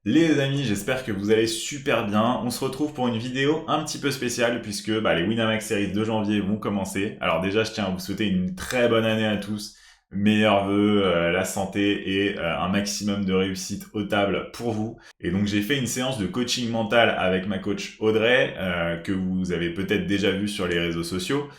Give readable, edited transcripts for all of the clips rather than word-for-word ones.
Les amis, j'espère que vous allez super bien. On se retrouve pour une vidéo un petit peu spéciale puisque les Winamax Series de janvier vont commencer. Alors déjà, je tiens à vous souhaiter une très bonne année à tous. Meilleurs vœux, la santé et un maximum de réussite au table pour vous. Et donc j'ai fait une séance de coaching mental avec ma coach Audrey, que vous avez peut-être déjà vu sur les réseaux sociaux.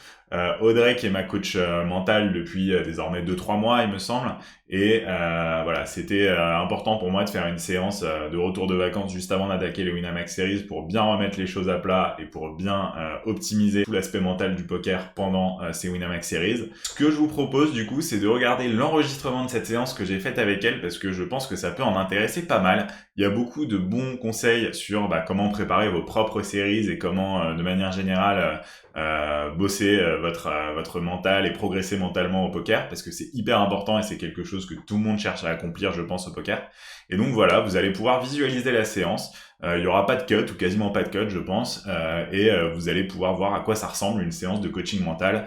Audrey qui est ma coach mentale depuis désormais 2-3 mois il me semble. Et voilà, c'était important pour moi de faire une séance de retour de vacances juste avant d'attaquer les Winamax Series pour bien remettre les choses à plat et pour bien optimiser tout l'aspect mental du poker pendant ces Winamax Series. Ce que je vous propose du coup, c'est de regarder l'enregistrement de cette séance que j'ai faite avec elle parce que je pense que ça peut en intéresser pas mal. Il y a beaucoup de bons conseils sur comment préparer vos propres séries et comment, de manière générale, bosser votre mental et progresser mentalement au poker parce que c'est hyper important et c'est quelque chose que tout le monde cherche à accomplir, je pense, au poker. Et donc voilà, vous allez pouvoir visualiser la séance. Il y aura pas de cut ou quasiment pas de cut, je pense, et vous allez pouvoir voir à quoi ça ressemble une séance de coaching mental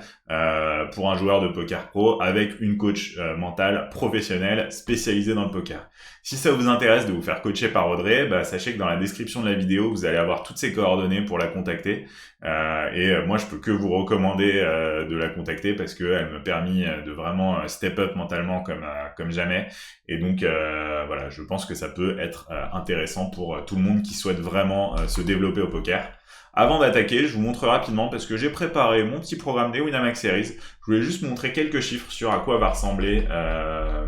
pour un joueur de poker pro avec une coach mentale professionnelle spécialisée dans le poker. Si ça vous intéresse de vous faire coacher par Audrey, sachez que dans la description de la vidéo, vous allez avoir toutes ses coordonnées pour la contacter. Moi, je peux que vous recommander de la contacter parce qu'elle m'a permis de vraiment step up mentalement comme jamais. Et donc, voilà, je pense que ça peut être intéressant pour tout le monde qui souhaite vraiment se développer au poker. Avant d'attaquer, je vous montre rapidement parce que j'ai préparé mon petit programme des Winamax Series. Je voulais juste montrer quelques chiffres sur à quoi va ressembler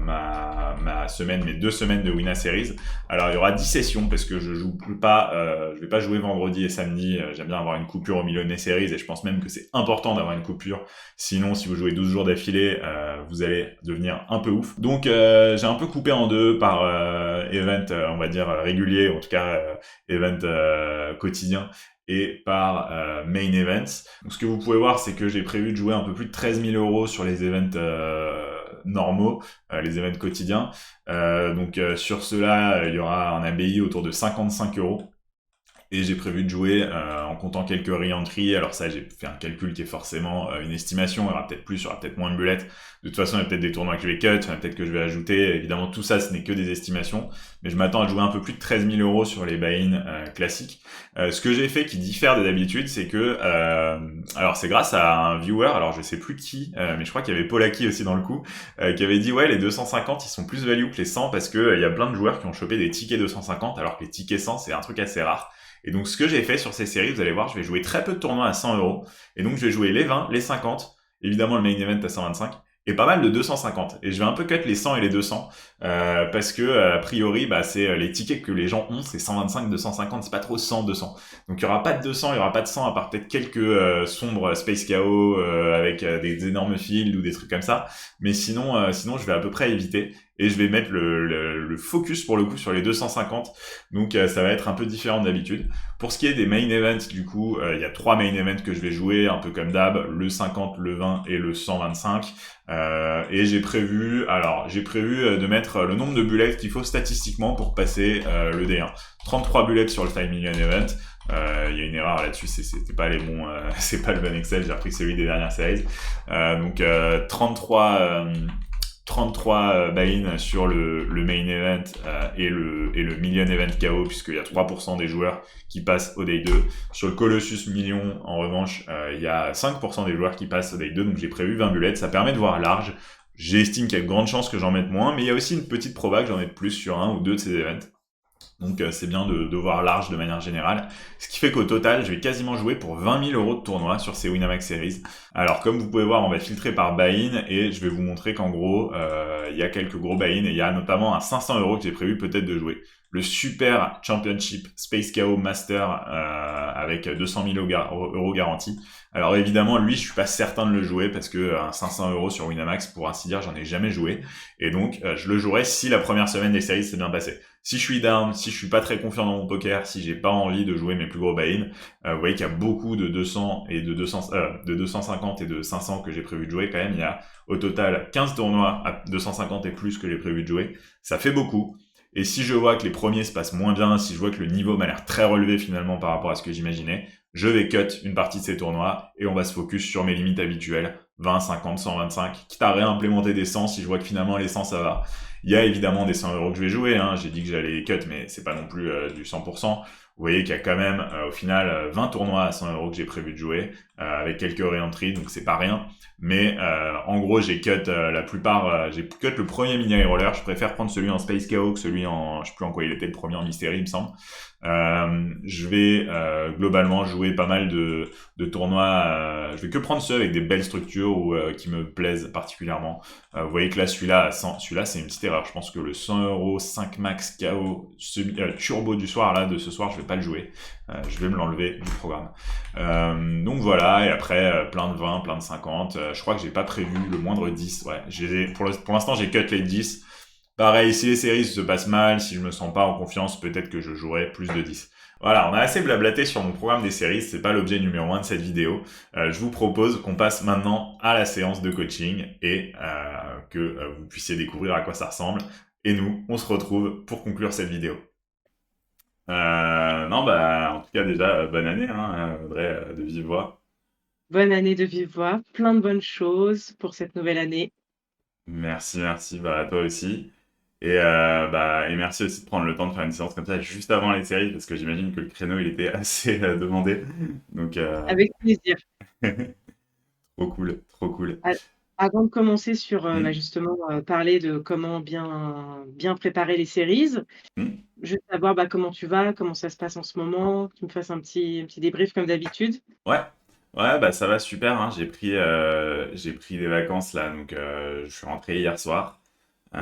ma semaine, mes 2 semaines de Wina Series. Alors il y aura 10 sessions parce que je vais pas jouer vendredi et samedi. J'aime bien avoir une coupure au milieu de mes séries et je pense même que c'est important d'avoir une coupure. Sinon, si vous jouez 12 jours d'affilée, vous allez devenir un peu ouf. Donc j'ai un peu coupé en deux par event, on va dire régulier, en tout cas event quotidien et par main events. Donc ce que vous pouvez voir, c'est que j'ai prévu de jouer un peu plus de 13 000 euros sur les events normaux, les events quotidiens. Donc sur cela, il y aura un ABI autour de 55 euros. Et j'ai prévu de jouer en comptant quelques re-entries. Alors ça, j'ai fait un calcul qui est forcément une estimation. Il y aura peut-être plus, il y aura peut-être moins de bullets. De toute façon, il y a peut-être des tournois que je vais cut, peut-être que je vais ajouter. Évidemment, tout ça, ce n'est que des estimations. Mais je m'attends à jouer un peu plus de 13 000 euros sur les buy-in classiques. Ce que j'ai fait qui diffère de d'habitude, c'est que... alors, c'est grâce à un viewer, alors je sais plus qui, mais je crois qu'il y avait Polaki aussi dans le coup, qui avait dit, ouais, les 250, ils sont plus value que les 100 parce que il y a plein de joueurs qui ont chopé des tickets 250, alors que les tickets 100, c'est un truc assez rare. Et donc, ce que j'ai fait sur ces séries, vous allez voir, je vais jouer très peu de tournois à 100 euros. Et donc, je vais jouer les 20, les 50, évidemment le main event à 125, et pas mal de 250. Et je vais un peu cut les 100 et les 200, parce que, a priori, c'est les tickets que les gens ont, c'est 125, 250, c'est pas trop 100, 200. Donc, il y aura pas de 200, il y aura pas de 100, à part peut-être quelques sombres Space KO, avec des énormes fields ou des trucs comme ça. Mais sinon, je vais à peu près éviter. Et je vais mettre le focus pour le coup sur les 250. Donc ça va être un peu différent d'habitude. Pour ce qui est des main events, du coup, il y a 3 main events que je vais jouer, un peu comme d'hab, le 50, le 20 et le 125. Et j'ai prévu de mettre le nombre de bullets qu'il faut statistiquement pour passer le D1. 33 bullets sur le 5 million event. Il y a une erreur là-dessus, c'était pas les bons, c'est pas le bon Excel, j'ai repris celui des dernières séries. Donc 33 buy-in sur le main event et le million event KO puisqu'il y a 3% des joueurs qui passent au day 2. Sur le Colossus million, en revanche, il y a 5% des joueurs qui passent au day 2, donc j'ai prévu 20 bullets. Ça permet de voir large. J'estime qu'il y a de grandes chances que j'en mette moins, mais il y a aussi une petite proba que j'en mette plus sur un ou deux de ces events. Donc c'est bien de voir large de manière générale. Ce qui fait qu'au total, je vais quasiment jouer pour 20 000 euros de tournoi sur ces Winamax Series. Alors comme vous pouvez voir, on va filtrer par buy-in et je vais vous montrer qu'en gros, il y a quelques gros buy-in et il y a notamment un 500 euros que j'ai prévu peut-être de jouer. Le Super Championship Space KO Master avec 200 000 euros garantis. Alors évidemment, lui, je suis pas certain de le jouer parce que 500 euros sur Winamax, pour ainsi dire, j'en ai jamais joué. Et donc, je le jouerai si la première semaine des séries s'est bien passée. Si je suis down, si je suis pas très confiant dans mon poker, si j'ai pas envie de jouer mes plus gros buy-in, vous voyez qu'il y a beaucoup de 200 et de 250 et de 500 que j'ai prévu de jouer quand même. Il y a au total 15 tournois à 250 et plus que j'ai prévu de jouer. Ça fait beaucoup. Et si je vois que les premiers se passent moins bien, si je vois que le niveau m'a l'air très relevé finalement par rapport à ce que j'imaginais, je vais cut une partie de ces tournois et on va se focus sur mes limites habituelles, 20, 50, 125, quitte à réimplémenter des 100 si je vois que finalement les 100 ça va. Il y a évidemment des 100 euros que je vais jouer, hein. J'ai dit que j'allais les cut, mais c'est pas non plus du 100%. Vous voyez qu'il y a quand même, au final, 20 tournois à 100 euros que j'ai prévu de jouer, avec quelques re-entries, donc c'est pas rien. Mais en gros, j'ai cut la plupart, j'ai cut le premier mini high roller. Je préfère prendre celui en Space KO que celui en, je sais plus en quoi il était, le premier en Mystery, il me semble. Je vais globalement jouer pas mal de tournois. Je vais que prendre ceux avec des belles structures ou qui me plaisent particulièrement. Vous voyez que là, celui-là, c'est une petite erreur. Je pense que le 100 euros 5 max KO turbo du soir, là, de ce soir, je vais pas le jouer. Je vais me l'enlever du programme. Donc voilà, et après, plein de 20, plein de 50. Je crois que j'ai pas prévu le moindre 10. Ouais, pour l'instant, j'ai cut les 10. Pareil, si les séries se passent mal, si je me sens pas en confiance, peut-être que je jouerai plus de 10. Voilà, on a assez blablaté sur mon programme des séries, c'est pas l'objet numéro 1 de cette vidéo. Je vous propose qu'on passe maintenant à la séance de coaching et que vous puissiez découvrir à quoi ça ressemble. Et nous, on se retrouve pour conclure cette vidéo. Non, bah, en tout cas, déjà, bonne année, hein, Audrey, de vive voix. Bonne année de vive voix, plein de bonnes choses pour cette nouvelle année. Merci, merci, bah, à toi aussi. Et merci aussi de prendre le temps de faire une séance comme ça juste avant les séries, parce que j'imagine que le créneau, il était assez demandé. Donc, Avec plaisir. trop cool, trop cool. A Avant de commencer sur, Hmm, justement, parler de comment bien préparer les series, hmm. je veux savoir, comment tu vas, comment ça se passe en ce moment, que tu me fasses un petit débrief comme d'habitude. Ouais, ouais, bah ça va super, hein. J'ai pris des vacances là, donc je suis rentré hier soir. Ouais,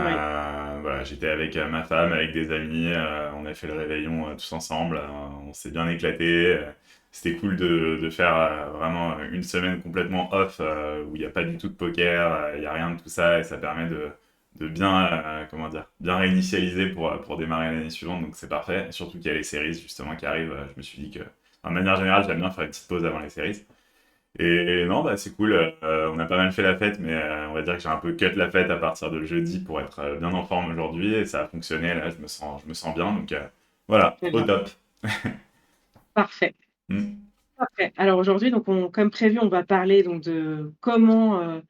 Voilà, j'étais avec ma femme, avec des amis, on a fait le réveillon tous ensemble, on s'est bien éclaté. C'était cool de faire vraiment une semaine complètement off où il n'y a pas du tout de poker, il n'y a rien de tout ça et ça permet de bien, comment dire, bien réinitialiser pour démarrer l'année suivante, donc c'est parfait. Surtout qu'il y a les séries justement qui arrivent, je me suis dit que, de manière générale, j'aime bien faire une petite pause avant les séries. Et non, bah c'est cool. On a pas mal fait la fête, mais on va dire que j'ai un peu cut la fête à partir de jeudi pour être bien en forme aujourd'hui et ça a fonctionné. Là, je me sens bien. Donc voilà, très au bien. top. Parfait, Hmm. parfait. Alors aujourd'hui, donc comme prévu, on va parler donc de comment,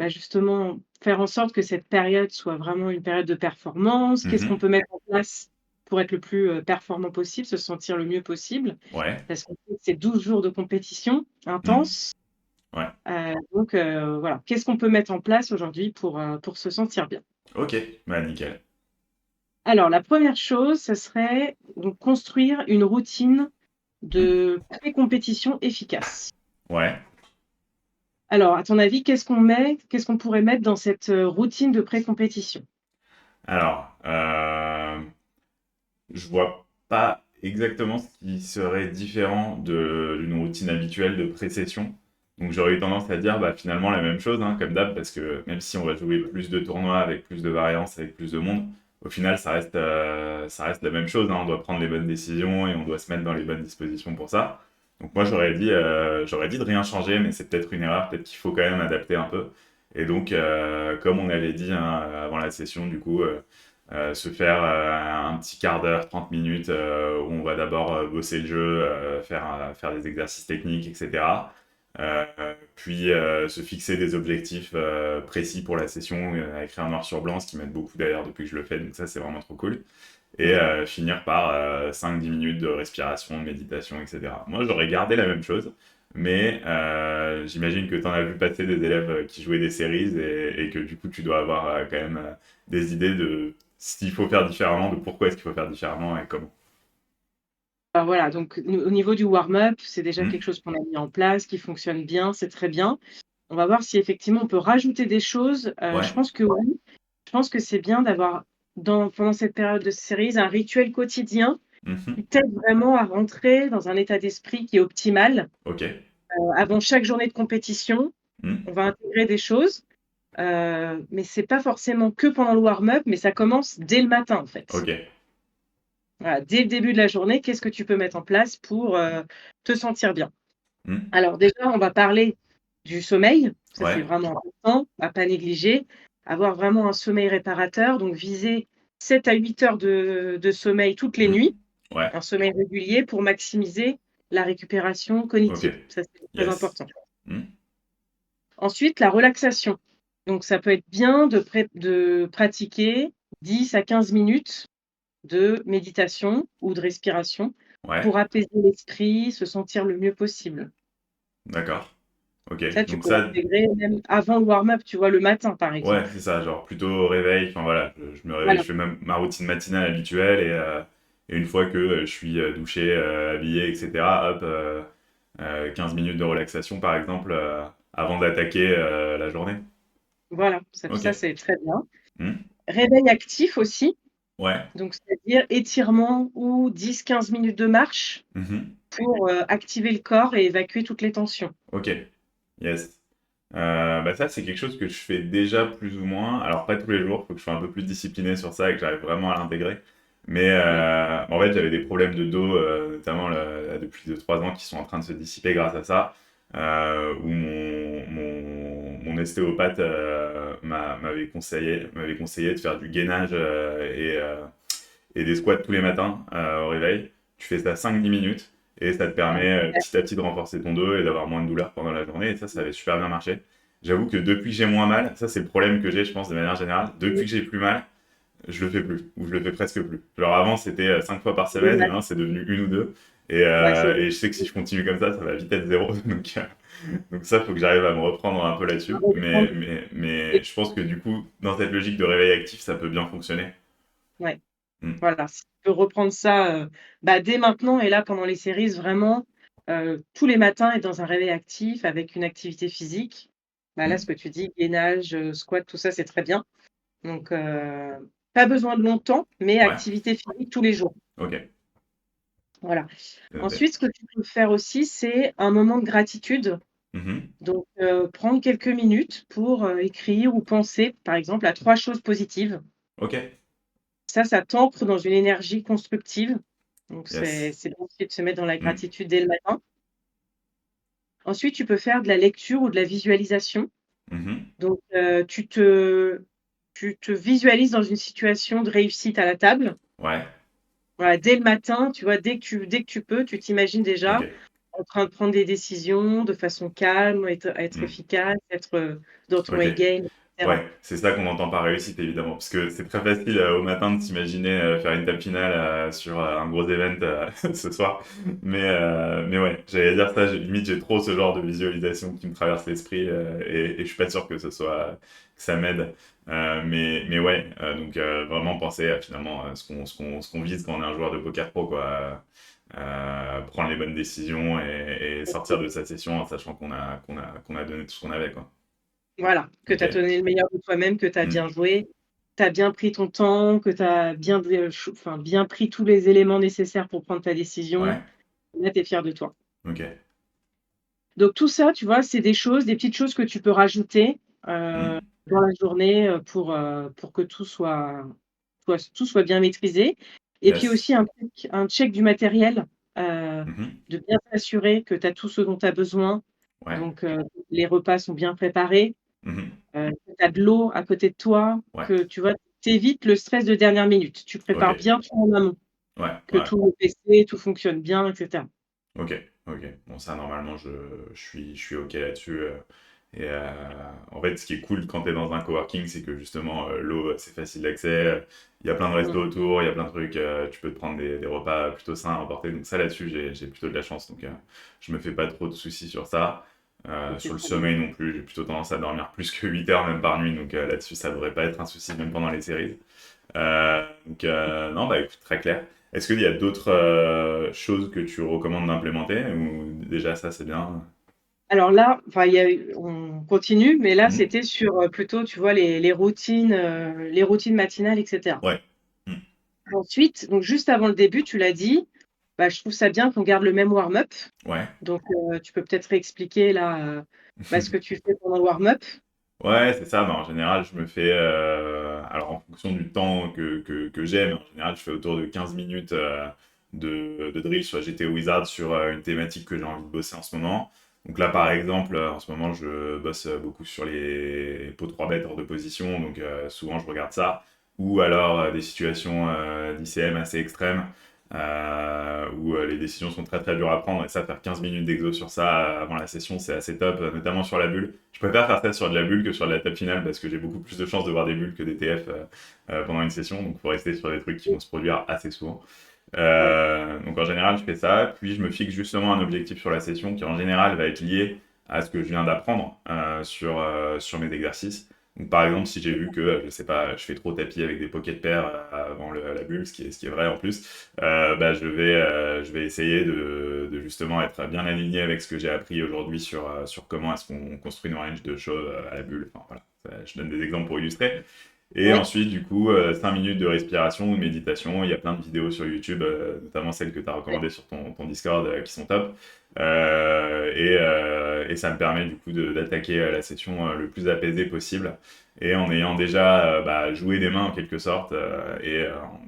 justement faire en sorte que cette période soit vraiment une période de performance. Qu'est-ce qu'on Mhm. peut mettre en place pour être le plus, performant possible, se sentir le mieux possible? Ouais. Parce qu'on sait que c'est 12 jours de compétition Hmm. intense, Ouais. donc voilà. Qu'est-ce qu'on peut mettre en place aujourd'hui pour se sentir bien? Ok. Bah nickel. Alors la première chose, ce serait donc construire une routine Hmm. de pré-compétition efficace. Ouais. Alors à ton avis, qu'est-ce qu'on pourrait mettre dans cette, routine de pré-compétition? Alors, je vois pas exactement ce qui serait différent d'une routine habituelle de pré-session. Donc j'aurais eu tendance à dire bah, finalement la même chose, hein, comme d'hab, parce que même si on va jouer plus de tournois avec plus de variance, avec plus de monde, au final ça reste la même chose, hein. On doit prendre les bonnes décisions et on doit se mettre dans les bonnes dispositions pour ça. Donc moi j'aurais dit de rien changer, mais c'est peut-être une erreur, peut-être qu'il faut quand même adapter un peu. Et donc comme on avait dit hein, avant la session, du coup, se faire un petit quart d'heure, 30 minutes, où on va d'abord bosser le jeu, faire des exercices techniques, etc. Puis se fixer des objectifs précis pour la session, écrire noir sur blanc, ce qui m'aide beaucoup d'ailleurs depuis que je le fais, donc ça c'est vraiment trop cool. Et Mmh. finir par 5-10 minutes de respiration, de méditation, etc. Moi j'aurais gardé la même chose, mais j'imagine que tu en as vu passer des élèves qui jouaient des séries et que du coup tu dois avoir quand même des idées de ce qu'il faut faire différemment, de pourquoi est-ce qu'il faut faire différemment et comment. Alors voilà, donc au niveau du warm-up, c'est déjà quelque Hmm. chose qu'on a mis en place, qui fonctionne bien, c'est très bien. On va voir si effectivement on peut rajouter des choses. Je Ouais. pense que oui. Je pense que c'est bien d'avoir pendant cette période de séries, un rituel quotidien Mhm. qui t'aide vraiment à rentrer dans un état d'esprit qui est optimal. Ok. Avant chaque journée de compétition, Hmm. on va intégrer des choses, mais c'est pas forcément que pendant le warm-up, mais ça commence dès le matin, en fait. Ok. Voilà, dès le début de la journée, qu'est-ce que tu peux mettre en place pour, te sentir bien? Hmm. Alors déjà, on va parler du sommeil, ça c'est Ouais. vraiment important, à pas négliger. Avoir vraiment un sommeil réparateur, donc viser 7 à 8 heures de sommeil toutes les Hmm. nuits, Ouais. un sommeil régulier pour maximiser la récupération Ok. cognitive. Ça, c'est très Yes. important. Hmm. Ensuite, la relaxation. Donc ça peut être bien de pratiquer 10 à 15 minutes de méditation ou de respiration Ouais, pour apaiser l'esprit, se sentir le mieux possible. d'accord. Ok. Ça, tu Donc peux ça, l'intégrer même avant le warm-up, tu vois, le matin, par ouais, exemple. c'est ça, genre plutôt au réveil. Enfin voilà, je me réveille, je Voilà, fais même ma routine matinale habituelle et une fois que je suis douché, habillé, etc., hop, 15 minutes de relaxation par exemple avant d'attaquer la journée. voilà, Ok. ça c'est très bien. Hmm. Réveil actif aussi, Ouais. donc c'est-à-dire étirement ou 10-15 minutes de marche Mhm. pour, activer le corps et évacuer toutes les tensions. Ok. Yes. Bah ça, c'est quelque chose que je fais déjà plus ou moins. Alors, pas tous les jours, faut que je sois un peu plus discipliné sur ça et que j'arrive vraiment à l'intégrer. Mais Mmh. en fait, j'avais des problèmes de dos, notamment là, depuis 2 3 ans, qui sont en train de se dissiper grâce à ça. Où mon ostéopathe m'avait conseillé de faire du gainage et des squats tous les matins au réveil. Tu fais ça 5 10 minutes et ça te Ah permet super. petit à petit de renforcer ton dos et d'avoir moins de douleur pendant la journée. Et ça avait super bien marché. J'avoue que depuis que j'ai moins mal, ça c'est le problème que j'ai, je pense, de manière générale. Depuis que j'ai plus mal, je le fais plus, ou je le fais presque plus. Genre avant c'était 5 fois par Le semaine et mat maintenant c'est devenu une ou deux. Ouais, c'est Et je sais que si je continue comme ça va vite être zéro. Donc ça, faut que j'arrive à me reprendre un peu à là-dessus. reprendre et Mais je pense que du coup, dans cette logique de réveil actif, ça peut bien fonctionner. ouais, Hmm. voilà, si tu peux reprendre ça, dès maintenant et là pendant les séries vraiment, tous les matins être dans un réveil actif avec une activité physique. Là, ce Hmm. que tu dis, gainage, squat, tout ça, c'est très bien. Donc pas besoin de longtemps, mais Ouais, activité physique tous les jours. ok. Voilà. C'est noté. Ensuite, ce que tu peux faire aussi, c'est un moment de gratitude. Mhm. Donc prendre quelques minutes pour, écrire ou penser, par exemple, à 3 choses positives. Ok. Ça t'ancre dans une énergie constructive. Donc Yes. c'est bien aussi de se mettre dans la Hmm. gratitude dès le matin. Ensuite, tu peux faire de la lecture ou de la visualisation. Mhm. Donc tu te visualises dans une situation de réussite à la table. Ouais. Voilà, dès le matin, tu vois, dès que tu peux, tu t'imagines Ok. déjà en train de prendre des décisions de façon calme, être Hmm. efficace, être, dans ton Ok. A-game, et cetera. Ouais, c'est ça qu'on entend par réussite, évidemment. Parce que c'est très facile au matin de s'imaginer faire une table finale sur un gros event ce soir. Mais ouais, j'allais dire ça, limite j'ai trop ce genre de visualisation qui me traverse l'esprit et je suis pas sûr que que ça m'aide. Mais ouais, donc vraiment penser à finalement ce qu'on vise quand on est un joueur de poker pro, quoi. Prendre les bonnes décisions et sortir de sa session en sachant qu'on a donné tout ce qu'on avait, quoi. Voilà, que tu as Ok. donné le meilleur de toi-même, que tu as bien Hmm. joué, tu as bien pris ton temps, que tu as bien bien pris tous les éléments nécessaires pour prendre ta décision. Ouais. Là, tu es fier de toi. Ok. Donc tout ça, tu vois, c'est des petites choses que tu peux rajouter, Hmm. dans la journée, pour que tout soit bien maîtrisé et puis Yes. aussi un check du matériel, heu, Mhm. de bien s'assurer que tu as tout ce dont tu as besoin. Ouais. Donc les repas sont bien préparés, Mhm. que tu as de l'eau à côté de toi, Ouais. que tu vois, tu évites le stress de dernière minute. Tu Ok. prépares bien tout en amont, Ouais. que Ouais. tout le PC, tout fonctionne bien et cetera. Ok. Ok. Bon, ça, normalement, je suis ok là-dessus. En fait, ce qui est cool quand t'es dans un coworking, c'est que justement, l'eau, c'est facile d'accès. Il y a plein de Mmh. restos autour, il y a plein de trucs. Tu peux te prendre des repas plutôt sains à emporter. Donc, ça, là-dessus, j'ai plutôt de la chance. Donc, je me fais pas trop de soucis sur ça. Donc c'est Sur le très bien. sommeil non plus, j'ai plutôt tendance à dormir plus que 8 heures même par nuit. Donc, là-dessus, ça devrait pas être un souci même pendant les séries. Non, bah écoute, très clair. Est-ce qu'il y a d'autres choses que tu recommandes d'implémenter ou déjà ça c'est bien? Alors là, enfin, il y a eu on continue, mais là, Hmm. c'était sur, plutôt, tu vois, les routines matinales et cetera. Ouais. Hmm. Ensuite, donc juste avant le début, tu l'as dit, je trouve ça bien qu'on garde le même warm-up. Ouais. Donc, tu peux peut-être réexpliquer là, ce que tu fais pendant le warm-up? Ouais, c'est ça. Bah, en général, je me fais. Alors, en fonction du temps que j'ai, mais en général, je fais autour de 15 minutes de drill sur GT Wizard sur une thématique que j'ai envie de bosser en ce moment. Donc là, par exemple, en ce moment, je bosse beaucoup sur les pots 3 bêtes hors de position. Donc, souvent, je regarde ça. Ou alors des situations d'ICM assez extrêmes. où les décisions sont très très dures à prendre, et ça, faire 15 minutes d'exo sur ça avant la session, c'est assez top, notamment sur la bulle. Je préfère faire ça sur de la bulle que sur de la table finale, parce que j'ai beaucoup plus de chances de voir des bulles que des TF pendant une session, donc il faut rester sur des trucs qui vont se produire assez souvent. Ouais. Donc en général, je fais ça, puis je me fixe justement un objectif sur la session qui en général va être lié à ce que je viens d'apprendre sur mes exercices. Donc par exemple, si j'ai vu que, je sais pas, je fais trop tapis avec des pocket pairs avant la bulle, ce qui est vrai en plus, bah, je vais essayer de justement être bien aligné avec ce que j'ai appris aujourd'hui sur comment est-ce qu'on construit une range de choses à la bulle. Enfin voilà, je donne des exemples pour illustrer. Et Oui. ensuite, du coup, 5 minutes de respiration ou de méditation. Il y a plein de vidéos sur YouTube, notamment celles que tu as Ouais. recommandées sur ton Discord, qui sont top. Et ça me permet du coup d'attaquer la session le plus apaisé possible. Et en ayant déjà bah, joué des mains en quelque sorte, et en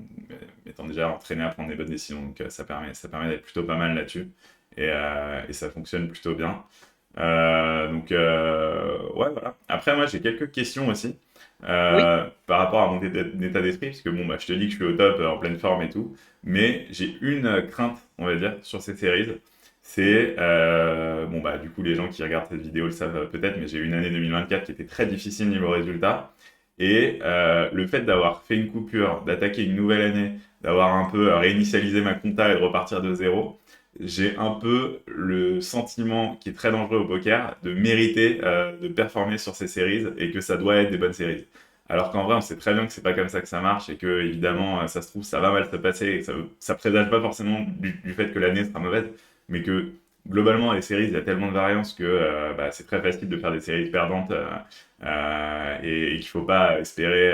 étant déjà entraîné à prendre des bonnes décisions. Donc ça permet d'être plutôt pas mal là-dessus. Et ça fonctionne plutôt bien. Ouais, voilà. Après, moi, j'ai quelques questions aussi Oui. par rapport à mon état d'esprit, parce que bon, bah, je te dis que je suis au top, en pleine forme et tout, mais j'ai une crainte, on va dire, sur ces séries. C'est, bon, bah, du coup, les gens qui regardent cette vidéo le savent peut-être, mais j'ai eu une année 2024 qui était très difficile niveau résultat. Et le fait d'avoir fait une coupure, d'attaquer une nouvelle année, d'avoir un peu réinitialisé ma compta et de repartir de zéro, j'ai un peu le sentiment qui est très dangereux au poker de mériter de performer sur ces séries et que ça doit être des bonnes séries. Alors qu'en vrai, on sait très bien que c'est pas comme ça que ça marche et que évidemment, ça se trouve, ça va mal se passer et ça présage pas forcément du fait que l'année sera mauvaise, mais que globalement, les séries, il y a tellement de variance que bah, c'est très facile de faire des séries perdantes et qu'il faut pas espérer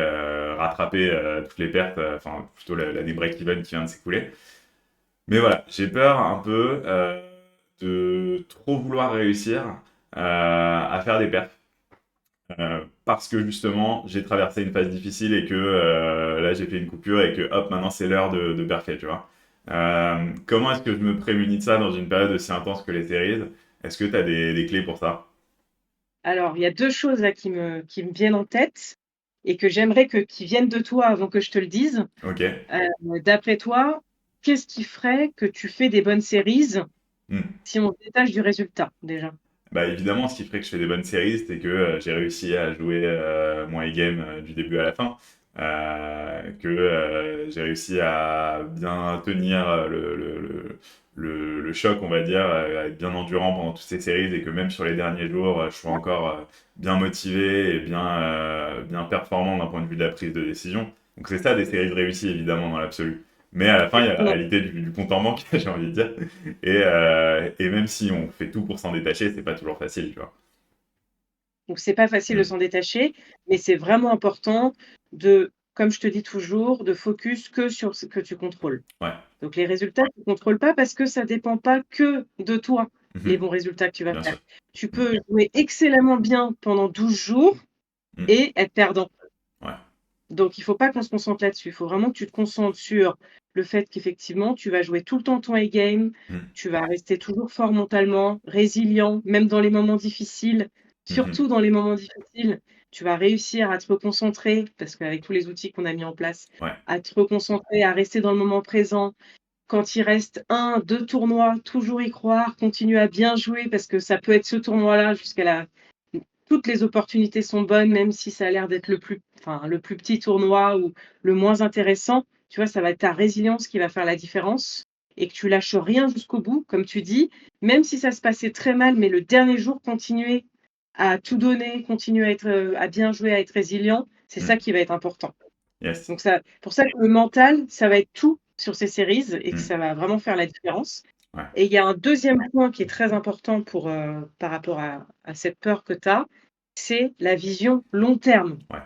rattraper toutes les pertes, enfin plutôt l'année break-even qui vient de s'écouler. Mais voilà, j'ai peur un peu de trop vouloir réussir à faire des perfs. Parce que justement, j'ai traversé une phase difficile et que là, j'ai fait une coupure et que hop, maintenant, c'est l'heure de perfet, tu vois. Comment est-ce que je me prémunis de ça dans une période aussi intense que les séries? Est-ce que tu as des clés pour ça? Alors, il y a 2 choses là qui me viennent en tête et que j'aimerais qui viennent de toi avant que je te le dise. Ok. D'après toi, qu'est-ce qui ferait que tu fais des bonnes séries Hmm. si on se détache du résultat déjà? Bah évidemment, ce qui ferait que je fais des bonnes séries, c'est que j'ai réussi à jouer mon A-game du début à la fin, que j'ai réussi à bien tenir le choc, on va dire, à être bien endurant pendant toutes ces séries, et que même sur les derniers jours, je sois encore bien motivé et bien performant d'un point de vue de la prise de décision. Donc c'est ça des séries réussies, évidemment, dans l'absolu. Mais à la fin, il y a la Exactement. réalité du compte en banque, j'ai envie de dire. Et même si on fait tout pour s'en détacher, c'est pas toujours facile, tu vois. Donc c'est pas facile de Mm. s'en détacher, mais c'est vraiment important de, comme je te dis toujours, de focus que sur ce que tu contrôles. Ouais. Donc les résultats, tu ne contrôles pas parce que ça dépend pas que de toi, les Mhm. bons résultats que tu vas Bien faire. sûr. Tu Mm. peux jouer excellemment bien pendant 12 jours Mm. et être perdant. Ouais. Donc il faut pas qu'on se concentre là-dessus. Il faut vraiment que tu te concentres sur le fait qu'effectivement, tu vas jouer tout le temps ton A-game, Mm. tu vas rester toujours fort mentalement, résilient, même dans les moments difficiles. Surtout Mhm. dans les moments difficiles, tu vas réussir à te reconcentrer, parce qu'avec tous les outils qu'on a mis en place, Ouais. à te reconcentrer, à rester dans le moment présent. Quand il reste un, 2 tournois, toujours y croire, continuer à bien jouer parce que ça peut être ce tournoi-là jusqu'à la toutes les opportunités sont bonnes, même si ça a l'air d'être le plus petit tournoi ou le moins intéressant. Tu vois, ça va être ta résilience qui va faire la différence et que tu lâches rien jusqu'au bout, comme tu dis. Même si ça se passait très mal, mais le dernier jour, continuer à tout donner, continuer à être, à bien jouer, à être résilient, c'est ça Mm. qui va être important. Yes. Donc ça pour ça que le mental, ça va être tout sur ces séries et que ça Mm. va vraiment faire la différence. Ouais. Et il y a un deuxième point qui est très important par rapport à cette peur que tu as, c'est la vision long terme. Ouais.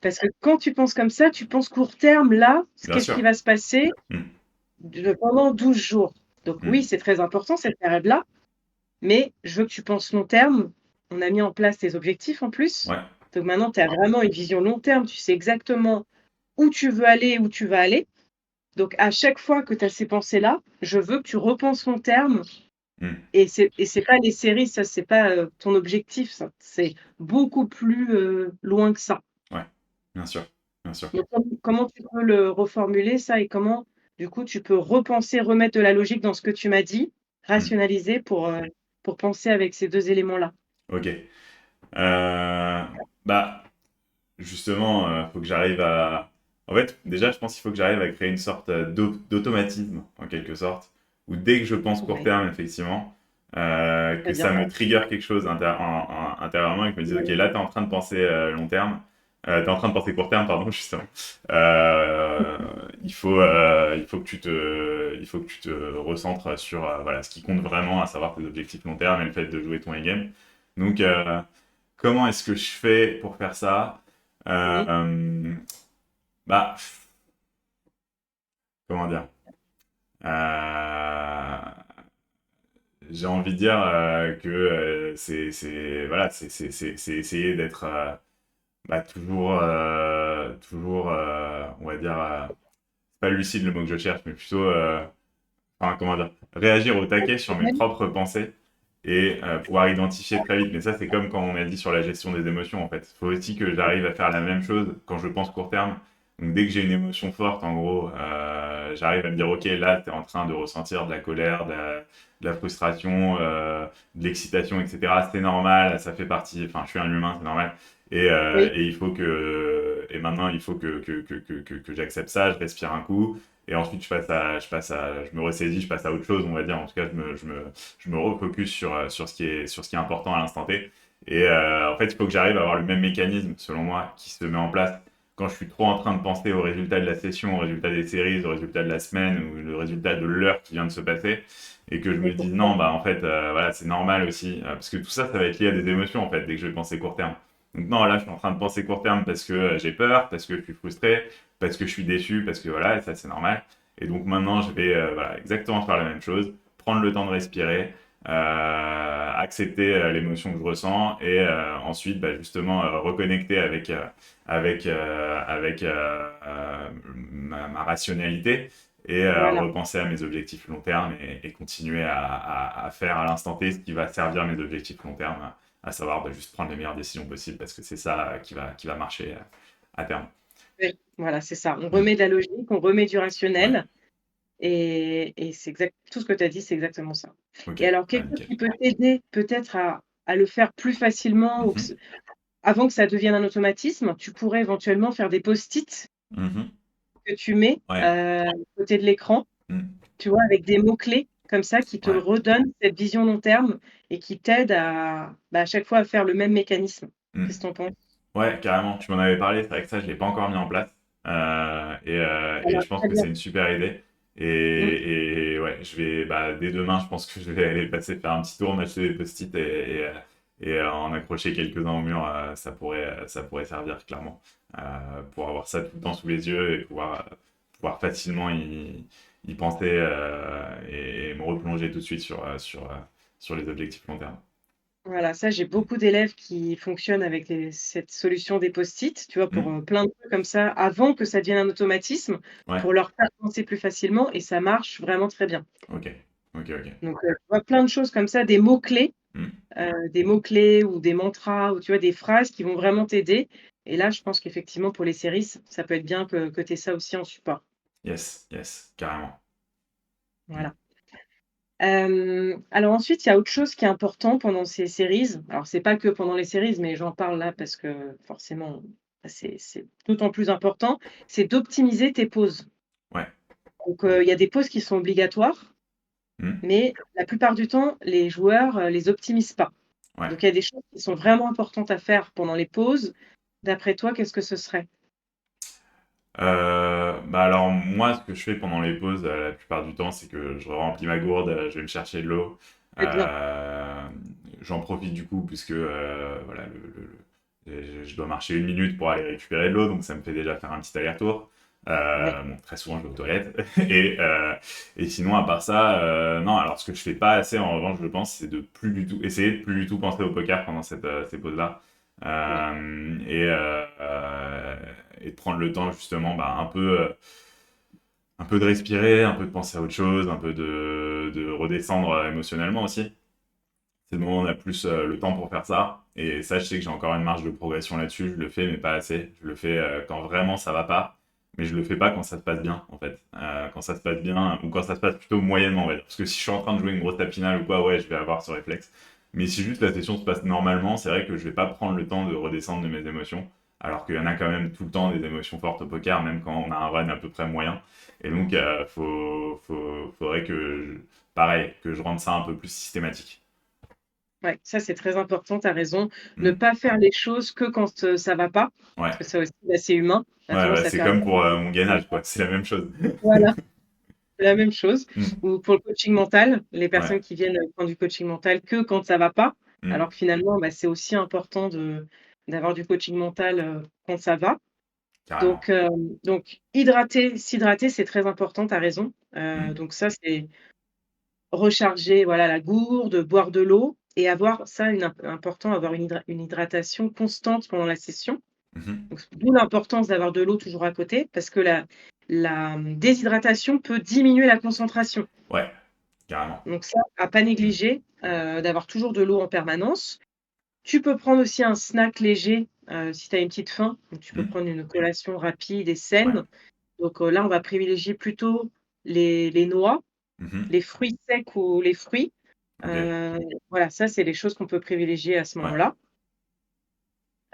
Parce que quand tu penses comme ça, tu penses court terme, là, Bien qu'est-ce qui sûr. va se passer Mm. pendant 12 jours? Donc oui, Mm. c'est très important cette période-là, mais je veux que tu penses long terme. On a mis en place tes objectifs en plus. Ouais. Donc maintenant, tu as vraiment une vision long terme, tu sais exactement où tu veux aller, où tu vas aller. Donc à chaque fois que tu as ces pensées-là, je veux que tu repenses long terme Mm. et c'est pas les séries, ça, c'est pas, ton objectif, ça. C'est beaucoup plus, loin que ça. Ouais. Bien sûr. Bien sûr. Donc comment tu peux le reformuler ça et comment Du coup, tu peux repenser, remettre de la logique dans ce que tu m'as dit, Hmm. rationaliser pour penser avec ces 2 éléments-là. Ok. Euh, Bah, justement, faut que j'arrive à. En fait, déjà, je pense qu'il faut que j'arrive à créer une sorte d'automatisme, en quelque sorte, où dès que je pense court Ouais, terme, effectivement, très que bien. ça me trigger quelque chose intérieurement et que je me dise, ok, Ouais, là, tu es en train de penser long terme, tu es en train de penser court terme, pardon, justement. Il faut que tu te recentres sur voilà, ce qui compte vraiment, à savoir tes objectifs long terme et le fait de jouer ton e-game. Donc, comment est-ce que je fais pour faire ça? oui, Euh, Bah, comment dire? Euh, j'ai envie de dire que voilà, c'est essayer d'être bah, toujours, on va dire, c'est pas lucide le mot que je cherche, mais plutôt, enfin, comment dire, réagir au taquet sur mes propres pensées et pouvoir identifier très vite. Mais ça, c'est comme quand on a dit sur la gestion des émotions, en fait. Il faut aussi que j'arrive à faire la même chose quand je pense court terme. Donc, dès que j'ai une émotion forte, en gros, j'arrive à me dire, OK, là, tu es en train de ressentir de la colère, de la frustration, de l'excitation, etc. C'est normal, ça fait partie, enfin, je suis un humain, c'est normal. oui, Et il faut et maintenant, il faut que j'accepte ça, je respire un coup, et ensuite, je me ressaisis, je passe à autre chose, on va dire. En tout cas, je me refocus sur ce qui est important à l'instant T. Et en fait, il faut que j'arrive à avoir le même mécanisme, selon moi, qui se met en place quand je suis trop en train de penser au résultat de la session, au résultat des séries, au résultat de la semaine ou le résultat de l'heure qui vient de se passer. Et que je me mais dise pourquoi? non, bah en fait, voilà, c'est normal aussi. Parce que tout ça, ça va être lié à des émotions, en fait, dès que je vais penser court terme. Donc non, là, je suis en train de penser court terme parce que j'ai peur, parce que je suis frustré, parce que je suis déçu, parce que voilà, et ça c'est normal. Et donc maintenant, je vais voilà, exactement faire la même chose, prendre le temps de respirer, accepter l'émotion que je ressens et ensuite bah, justement reconnecter avec ma rationalité et Voilà. repenser à mes objectifs long terme et continuer à faire à l'instant T ce qui va servir mes objectifs long terme, à savoir bah, juste prendre les meilleures décisions possibles parce que c'est ça qui va marcher à terme. Oui, voilà, c'est ça. On Mm. remet de la logique, on remet du Ouais, rationnel et c'est exact tout ce que tu as dit, c'est exactement ça. ok, Et alors bah, quelque chose nickel. qui peut t'aider peut-être à le faire plus facilement ou Mhm. avant que ça devienne un automatisme, tu pourrais éventuellement faire des post-it Mhm. que tu mets, Ouais. à côté de l'écran, Mm. tu vois? Avec des mots-clés comme ça qui te Ouais. redonnent cette vision long terme et qui t'aident à chaque fois à faire le même mécanisme. Mm. Qu'est-ce que tu en penses? Ouais, carrément. Tu m'en avais parlé, c'est vrai que ça, je l'ai pas encore mis en place. Et Alors je pense très que bien. c'est une super idée. Mmh. Et ouais, je vais, bah, dès demain, je pense que je vais aller passer faire un petit tour, m'acheter des post-it en accrocher quelques-uns au mur. Ça pourrait servir clairement pour avoir ça tout le temps sous les yeux et pouvoir facilement y penser et me replonger tout de suite sur les objectifs long terme. Voilà, ça, j'ai beaucoup d'élèves qui fonctionnent avec cette solution des post-it, tu vois, pour, Hmm. plein de trucs comme ça, avant que ça devienne un automatisme, Ouais, pour leur faire penser plus facilement et ça marche vraiment très bien. ok, ok, ok. Donc, tu vois, plein de choses comme ça, Hmm. des mots-clés ou des mantras ou tu vois, des phrases qui vont vraiment t'aider et là, je pense qu'effectivement pour les séries, ça peut être bien que tu aies ça aussi en support. Yes, yes, carrément. Hmm. Voilà. Alors ensuite, il y a autre chose qui est important pendant ces séries. Alors c'est pas que pendant les séries, mais j'en parle là parce que forcément, bah, c'est d'autant plus important, c'est d'optimiser tes pauses. Ouais. Donc, il y a des pauses qui sont obligatoires, Hmm. mais la plupart du temps, les joueurs, les optimisent pas. Ouais. Donc il y a des choses qui sont vraiment importantes à faire pendant les pauses. D'après toi, qu'est-ce que ce serait? Bah alors moi, ce que je fais pendant les pauses, la plupart du temps, c'est que je remplis ma gourde, je vais me chercher de l'eau. C'est bien. Euh, J'en profite du coup puisque voilà, je dois marcher 1 minute pour aller récupérer de l'eau, donc ça me fait déjà faire un petit aller-retour. Ouais, Bon, très souvent, je vais aux toilettes. Et sinon, à part ça, non. Alors, ce que je fais pas assez, en revanche, je pense, c'est de plus du tout essayer de plus du tout penser au poker pendant ces pauses-là. ouais. Et de prendre le temps justement bah, un peu de respirer, un peu de penser à autre chose, un peu de redescendre émotionnellement aussi. C'est le moment où on a plus le temps pour faire ça. Et ça, je sais que j'ai encore une marge de progression là-dessus. Je le fais, mais pas assez. Je le fais quand vraiment ça va pas. mais je le fais pas quand ça se passe bien, en fait. Quand ça se passe bien, ou quand ça se passe plutôt moyennement, on va dire. Parce que si je suis en train de jouer une grosse tapinale ou quoi, ouais, je vais avoir ce réflexe. Mais si juste la session se passe normalement, c'est vrai que je vais pas prendre le temps de redescendre de mes émotions. Alors qu'il y en a quand même tout le temps des émotions fortes au poker, même quand on a un run à peu près moyen. Et donc, faudrait pareil, que je rende ça un peu plus systématique. Ouais, ça c'est très important, tu as raison. Ne Hmm. pas faire les choses que quand, ça va pas, parce Ouais. que ça aussi, bah, c'est humain. On a Ouais, tendance ouais, à c'est faire comme pour mon gainage, quoi. C'est la même chose. voilà, c'est la même chose. Hmm. Ou pour le coaching mental, les Ouais. personnes qui viennent, prendre du coaching mental que quand ça va pas, alors Hmm. que finalement, bah, c'est aussi important d'avoir du coaching mental, quand ça va. Carrément. Donc s'hydrater, c'est très important, tu as raison. Hmm. Donc ça, c'est recharger, voilà, la gourde, boire de l'eau et avoir ça, important, avoir une hydratation constante pendant la session. Mhm. Donc d'où l'importance d'avoir de l'eau toujours à côté parce que la déshydratation peut diminuer la concentration. Ouais, carrément. Donc ça, à pas Hmm. négliger, d'avoir toujours de l'eau en permanence. Tu peux prendre aussi un snack léger, si tu as une petite faim, donc tu peux Hmm. prendre une collation rapide et Ouais. saine. Donc là, on va privilégier plutôt les noix, Mhm. les fruits secs ou les fruits. Ok. Voilà, ça, c'est les choses qu'on peut privilégier à ce Ouais. moment-là.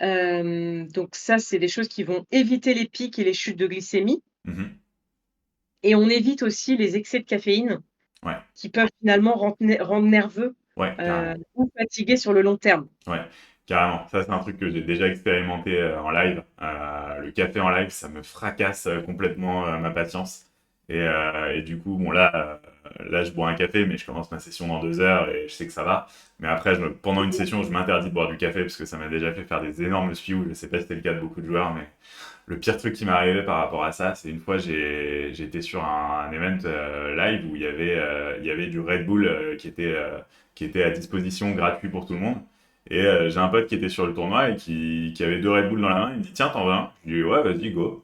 Donc ça, c'est des choses qui vont éviter les pics et les chutes de glycémie Mhm. et on évite aussi les excès de caféine Ouais. qui peuvent finalement rendre nerveux, Ouais, carrément. ou fatigué sur le long terme. Ouais, carrément. Ça, c'est un truc que j'ai déjà expérimenté en live. Le café en live, ça me fracasse complètement ma patience. Et du coup, bon, là, je bois un café, mais je commence ma session dans 2 heures et je sais que ça va. Mais après, pendant une session, je m'interdis de boire du café parce que ça m'a déjà fait faire des énormes suieux. Je sais pas si c'était le cas de beaucoup de joueurs, mais le pire truc qui m'est arrivé par rapport à ça, c'est une fois, j'étais sur un event live où il y avait du Red Bull qui était à disposition gratuit pour tout le monde. Et j'ai un pote qui était sur le tournoi et qui avait 2 Red Bull dans la main. Il me dit, tiens, t'en veux un? Je lui dis, ouais, vas-y, go.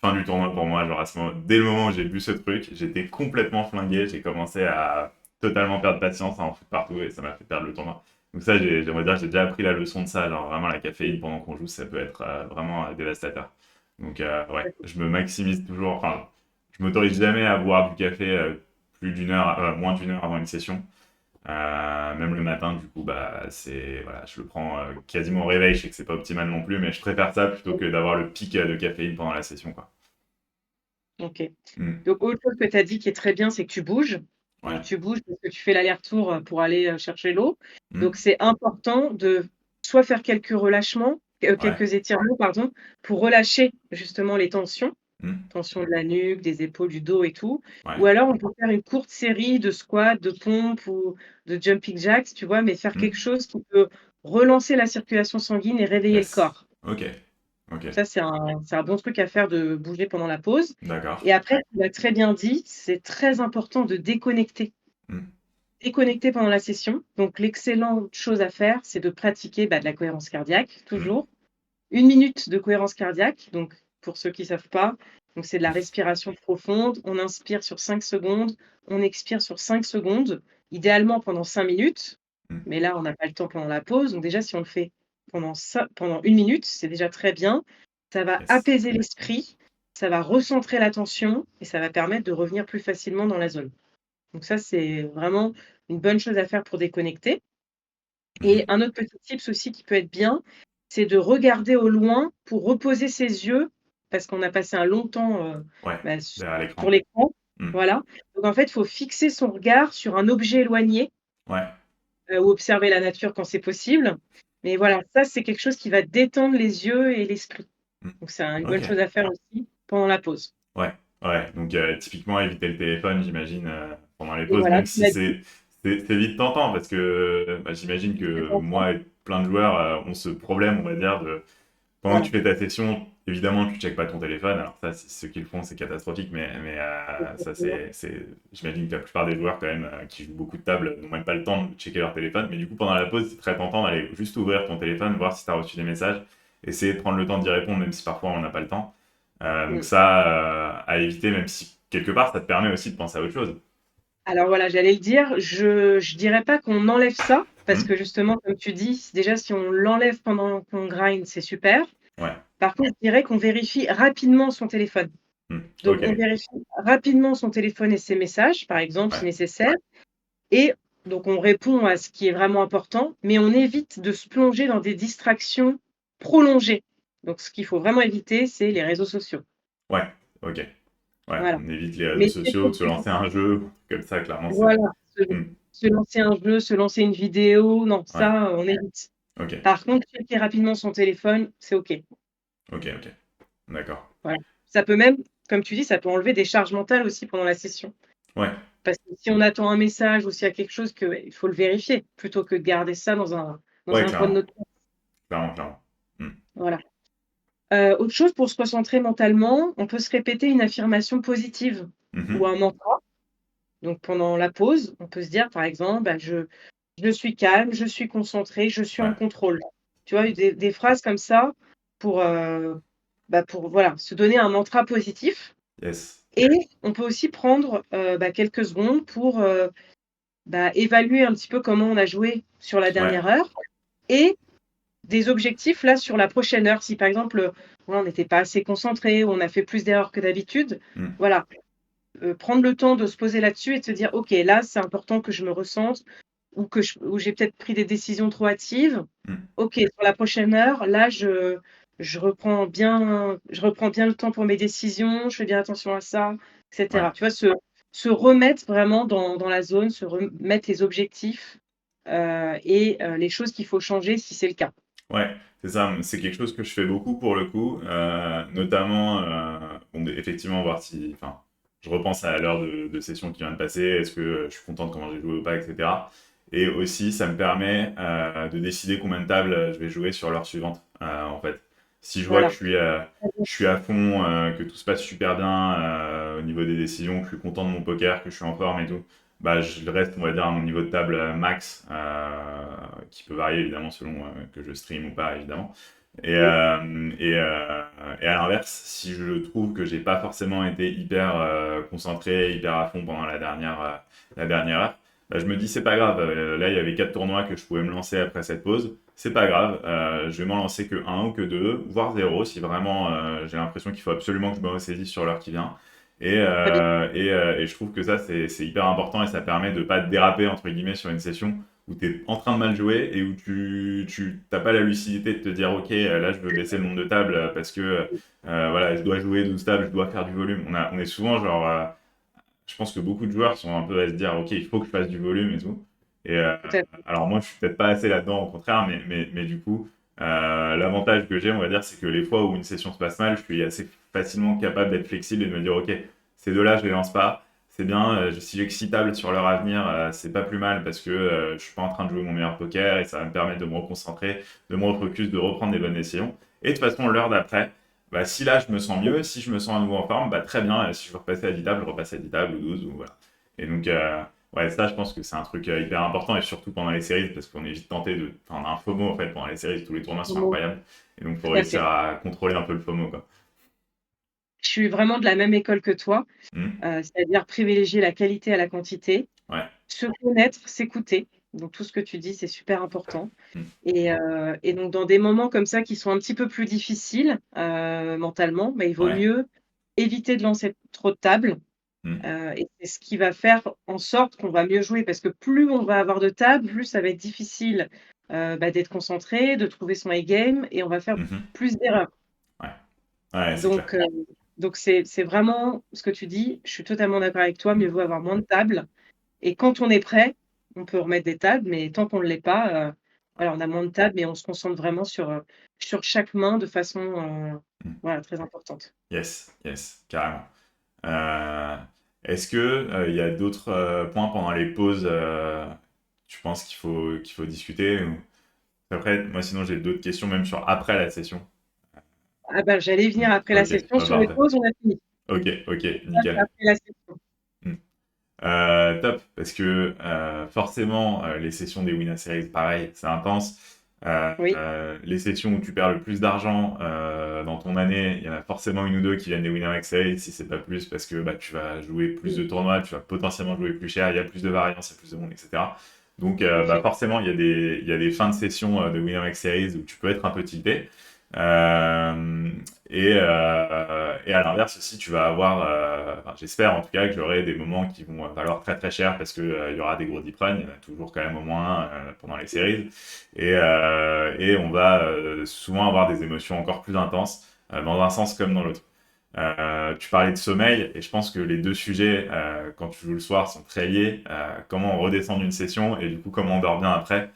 Fin du tournoi pour moi. Genre, dès le moment où j'ai bu ce truc, j'étais complètement flingué. J'ai commencé à totalement perdre patience, à en foutre partout et ça m'a fait perdre le tournoi. Donc ça, j'aimerais dire, j'ai déjà appris la leçon de ça. Genre, vraiment, la caféine pendant qu'on joue, ça peut être vraiment dévastateur. Donc, ouais, je me maximise toujours. Enfin, je m'autorise jamais à boire du café plus d'une heure, moins d'une heure avant une session. Même le matin, du coup, bah, voilà, je le prends quasiment au réveil. Je sais que c'est pas optimal non plus, mais je préfère ça plutôt que d'avoir le pic de caféine pendant la session, quoi. OK. Mm. Donc autre chose que tu as dit qui est très bien, c'est que tu bouges. Donc Ouais. tu bouges parce que tu fais l'aller-retour, pour aller, chercher l'eau. Donc Mm. c'est important de soit faire quelques relâchements, Ouais. quelques étirements, pardon, pour relâcher justement les tensions, Mm. tension de la nuque, des épaules, du dos et tout. Ouais. Ou alors on peut faire une courte série de squats, de pompes ou de jumping jacks, tu vois? Mais faire quelque Mm. chose qui peut relancer la circulation sanguine et réveiller le Yes. corps. Ok. Ok. Ça, c'est un bon truc à faire de bouger pendant la pause D'accord. et après, tu l'as très bien dit, c'est très important de déconnecter. Mm. Déconnecter pendant la session, donc l'excellente chose à faire, c'est de pratiquer, bah, de la cohérence cardiaque, Mm. toujours. 1 minute de cohérence cardiaque, donc pour ceux qui ne savent pas, donc c'est de la respiration profonde. On inspire sur 5 secondes, on expire sur 5 secondes, idéalement pendant 5 minutes, Mm. mais là, on n'a pas le temps pendant la pause. Donc déjà, si on le fait pendant 1 minute, c'est déjà très bien. Ça va Yes. apaiser l'esprit, ça va recentrer l'attention et ça va permettre de revenir plus facilement dans la zone. Donc ça, c'est vraiment une bonne chose à faire pour déconnecter. Et Mhm. un autre petit tips aussi qui peut être bien, c'est de regarder au loin pour reposer ses yeux, parce qu'on a passé un long temps, Ouais. bah, Derrière sur l'écran. l'écran, Mm. voilà. Donc en fait, il faut fixer son regard sur un objet éloigné, Ouais. ou observer la nature quand c'est possible. Mais voilà, ça, c'est quelque chose qui va détendre les yeux et l'esprit. Mm. Donc c'est une bonne Ok. chose à faire aussi pendant la pause. Ouais, ouais. Donc typiquement éviter le téléphone, j'imagine, pendant les Et pauses, voilà, même tu si l'as dit. c'est vite tentant, parce que bah, j'imagine C'est que important. moi et plein de joueurs ont ce problème, on va dire, de pendant que Voilà, tu fais ta session, évidemment, tu checkes pas ton téléphone. Alors ça, ceux qui le font, c'est catastrophique, mais ça, exactement. j'imagine que la plupart des joueurs quand même qui jouent beaucoup de tables n'ont même pas le temps de checker leur téléphone. Mais du coup, pendant la pause, c'est très tentant d'aller juste ouvrir ton téléphone, voir si tu as reçu des messages, essayer de prendre le temps d'y répondre, même si parfois on n'a pas le temps. Donc Mmh. ça, à éviter, même si quelque part, ça te permet aussi de penser à autre chose. Alors voilà, j'allais le dire, je dirais pas qu'on enlève ça, parce que Hmm. justement, comme tu dis, déjà si on l'enlève pendant qu'on grind, c'est super. Ouais, Par contre, je dirais qu'on vérifie rapidement son téléphone. Donc Ok. on vérifie rapidement son téléphone et ses messages, par exemple, si Ouais. nécessaire et donc on répond à ce qui est vraiment important, mais on évite de se plonger dans des distractions prolongées. Donc ce qu'il faut vraiment éviter, c'est les réseaux sociaux. Ouais. Ok. Ouais. Voilà. On évite les réseaux Mais c'est sociaux, de se possible. lancer un jeu, comme ça, clairement, c'est. Voilà, Hmm. se lancer un jeu, se lancer une vidéo, non, Ouais. ça, on évite. Ok. Par contre, checker rapidement son téléphone, c'est OK. Ok. Ok. D'accord. Voilà. Ça peut même, comme tu dis, ça peut enlever des charges mentales aussi pendant la session. Ouais. Parce que si on attend un message ou s'il y a quelque chose que il faut le vérifier, plutôt que de garder ça dans Ouais, un coin de clairement. notre tête. Clairement, clairement. Hmm. Voilà. Autre chose pour se concentrer mentalement, on peut se répéter une affirmation positive ou Mhm. un mantra. Donc pendant la pause, on peut se dire par exemple: «Bah, je suis calme, je suis concentré, je suis en Ouais. contrôle». Tu vois? Des phrases comme ça pour, pour voilà, se donner un mantra positif Yes. et on peut aussi prendre, quelques secondes pour, évaluer un petit peu comment on a joué sur la Ouais. dernière heure et des objectifs là sur la prochaine heure. Si par exemple, voilà, on n'était pas assez concentré ou on a fait plus d'erreurs que d'habitude, Hmm. voilà, prendre le temps de se poser là-dessus et de se dire: «OK, là, c'est important que je me recentre ou j'ai peut-être pris des décisions trop hâtives. Hmm. OK, sur la prochaine heure, là, je reprends bien le temps pour mes décisions, je fais bien attention à ça», et Ouais. cetera. Tu vois? Se remettre vraiment dans la zone, se remettre les objectifs, les choses qu'il faut changer si c'est le cas. Ouais, c'est ça, c'est quelque chose que je fais beaucoup pour le coup, notamment, bon, effectivement, voir si, enfin, je repense à l'heure de session qui vient de passer, est-ce que je suis content de comment j'ai joué ou pas, etc. Et aussi, ça me permet de décider combien de tables je vais jouer sur l'heure suivante, en fait. Si je vois que Voilà. je suis à fond, que tout se passe super bien au niveau des décisions, que je suis content de mon poker, que je suis en forme et tout, bah, je reste, on va dire, à mon niveau de table max, qui peut varier évidemment selon que je stream ou pas, évidemment. Et, Oui, euh, et, euh, et à l'inverse, si je trouve que j'ai pas forcément été hyper concentré, hyper à fond pendant la dernière heure, bah, je me dis c'est pas grave. Là, il y avait 4 tournois que je pouvais me lancer après cette pause. C'est pas grave. Je vais m'en lancer que un ou que deux, voire zéro, si vraiment j'ai l'impression qu'il faut absolument que je me ressaisisse sur l'heure qui vient. très bien. Et je trouve que ça, c'est hyper important et ça permet de pas déraper, entre guillemets, sur une session où tu es en train de mal jouer et où tu t'as pas la lucidité de te dire, OK, là, je veux baisser le nombre de tables parce que voilà, je dois jouer 12 tables, je dois faire du volume. On est souvent genre, je pense que beaucoup de joueurs sont un peu à se dire, OK, il faut que je fasse du volume et tout. Et Tout à fait. alors, moi, je suis peut-être pas assez là-dedans, au contraire, mais du coup, l'avantage que j'ai, on va dire, c'est que les fois où une session se passe mal, je suis assez facilement capable d'être flexible et de me dire, OK, ces deux-là, je les lance pas. C'est bien, si j'ai que 6 tables sur leur avenir, c'est pas plus mal parce que je suis pas en train de jouer mon meilleur poker et ça va me permettre de me reconcentrer, de me refocus, de reprendre des bonnes décisions. Et de toute façon, l'heure d'après, bah, si là je me sens mieux, si je me sens à nouveau en forme, bah, très bien. Si je veux repasser à 10 tables, je repasse à 10 tables ou 12 ou voilà. Et donc, ouais, ça, je pense que c'est un truc hyper important et surtout pendant les séries parce qu'on est vite tenté de. Enfin, on a un FOMO en fait pendant les séries, tous les tournois sont Tout incroyables. Et donc, faut à réussir fait. à contrôler un peu le FOMO, quoi. Je suis vraiment de la même école que toi, Hmm. c'est-à-dire privilégier la qualité à la quantité, Ouais. se connaître, s'écouter. Donc tout ce que tu dis, c'est super important Hmm. et donc dans des moments comme ça qui sont un petit peu plus difficiles, mentalement, bah, il vaut Ouais. mieux éviter de lancer trop de tables, Hmm. et c'est ce qui va faire en sorte qu'on va mieux jouer parce que plus on va avoir de tables, plus ça va être difficile, d'être concentré, de trouver son A-game et on va faire Mhm. plus d'erreurs. Ouais. Ouais, c'est clair. Donc c'est vraiment ce que tu dis, je suis totalement d'accord avec toi, Hmm. mieux vaut avoir moins de tables et quand on est prêt, on peut remettre des tables, mais tant qu'on ne l'est pas, Ouais. voilà, on a moins de tables, mais on se concentre vraiment sur chaque main de façon, Hmm. voilà, très importante. Yes, yes, carrément. Euh, Est-ce que il y a d'autres points pendant les pauses, tu penses qu'il faut discuter ou... Après, moi sinon j'ai d'autres questions même sur après la session. Ah bah, j'allais y Hmm. venir après la Ok, session, bah, sur les parfait. pauses, on a fini. Ok, ok, Ça, c'est nickel. après la session. Hmm. Top, parce que forcément, les sessions des Winner Series, pareil, c'est intense. Oui, Les sessions où tu perds le plus d'argent dans ton année, il y en a forcément une ou deux qui viennent des Winner Series, si c'est pas plus, parce que bah, tu vas jouer plus mmh, de tournois, tu vas potentiellement jouer plus cher, il y a plus de variance, il y a plus de monde, etc. Donc tout à bah, fait. forcément, il y a des fins de session de Winner Series où tu peux être un peu tilté. Euh, et à l'inverse aussi, tu vas avoir, enfin, j'espère en tout cas que j'aurai des moments qui vont valoir très très cher parce que il y aura des gros deep runs, il y en a toujours quand même au moins pendant les séries, et on va souvent avoir des émotions encore plus intenses dans un sens comme dans l'autre. Tu parlais de sommeil, et je pense que les deux sujets, quand tu joues le soir, sont très liés. Comment on redescend d'une session, et du coup, comment on dort bien après.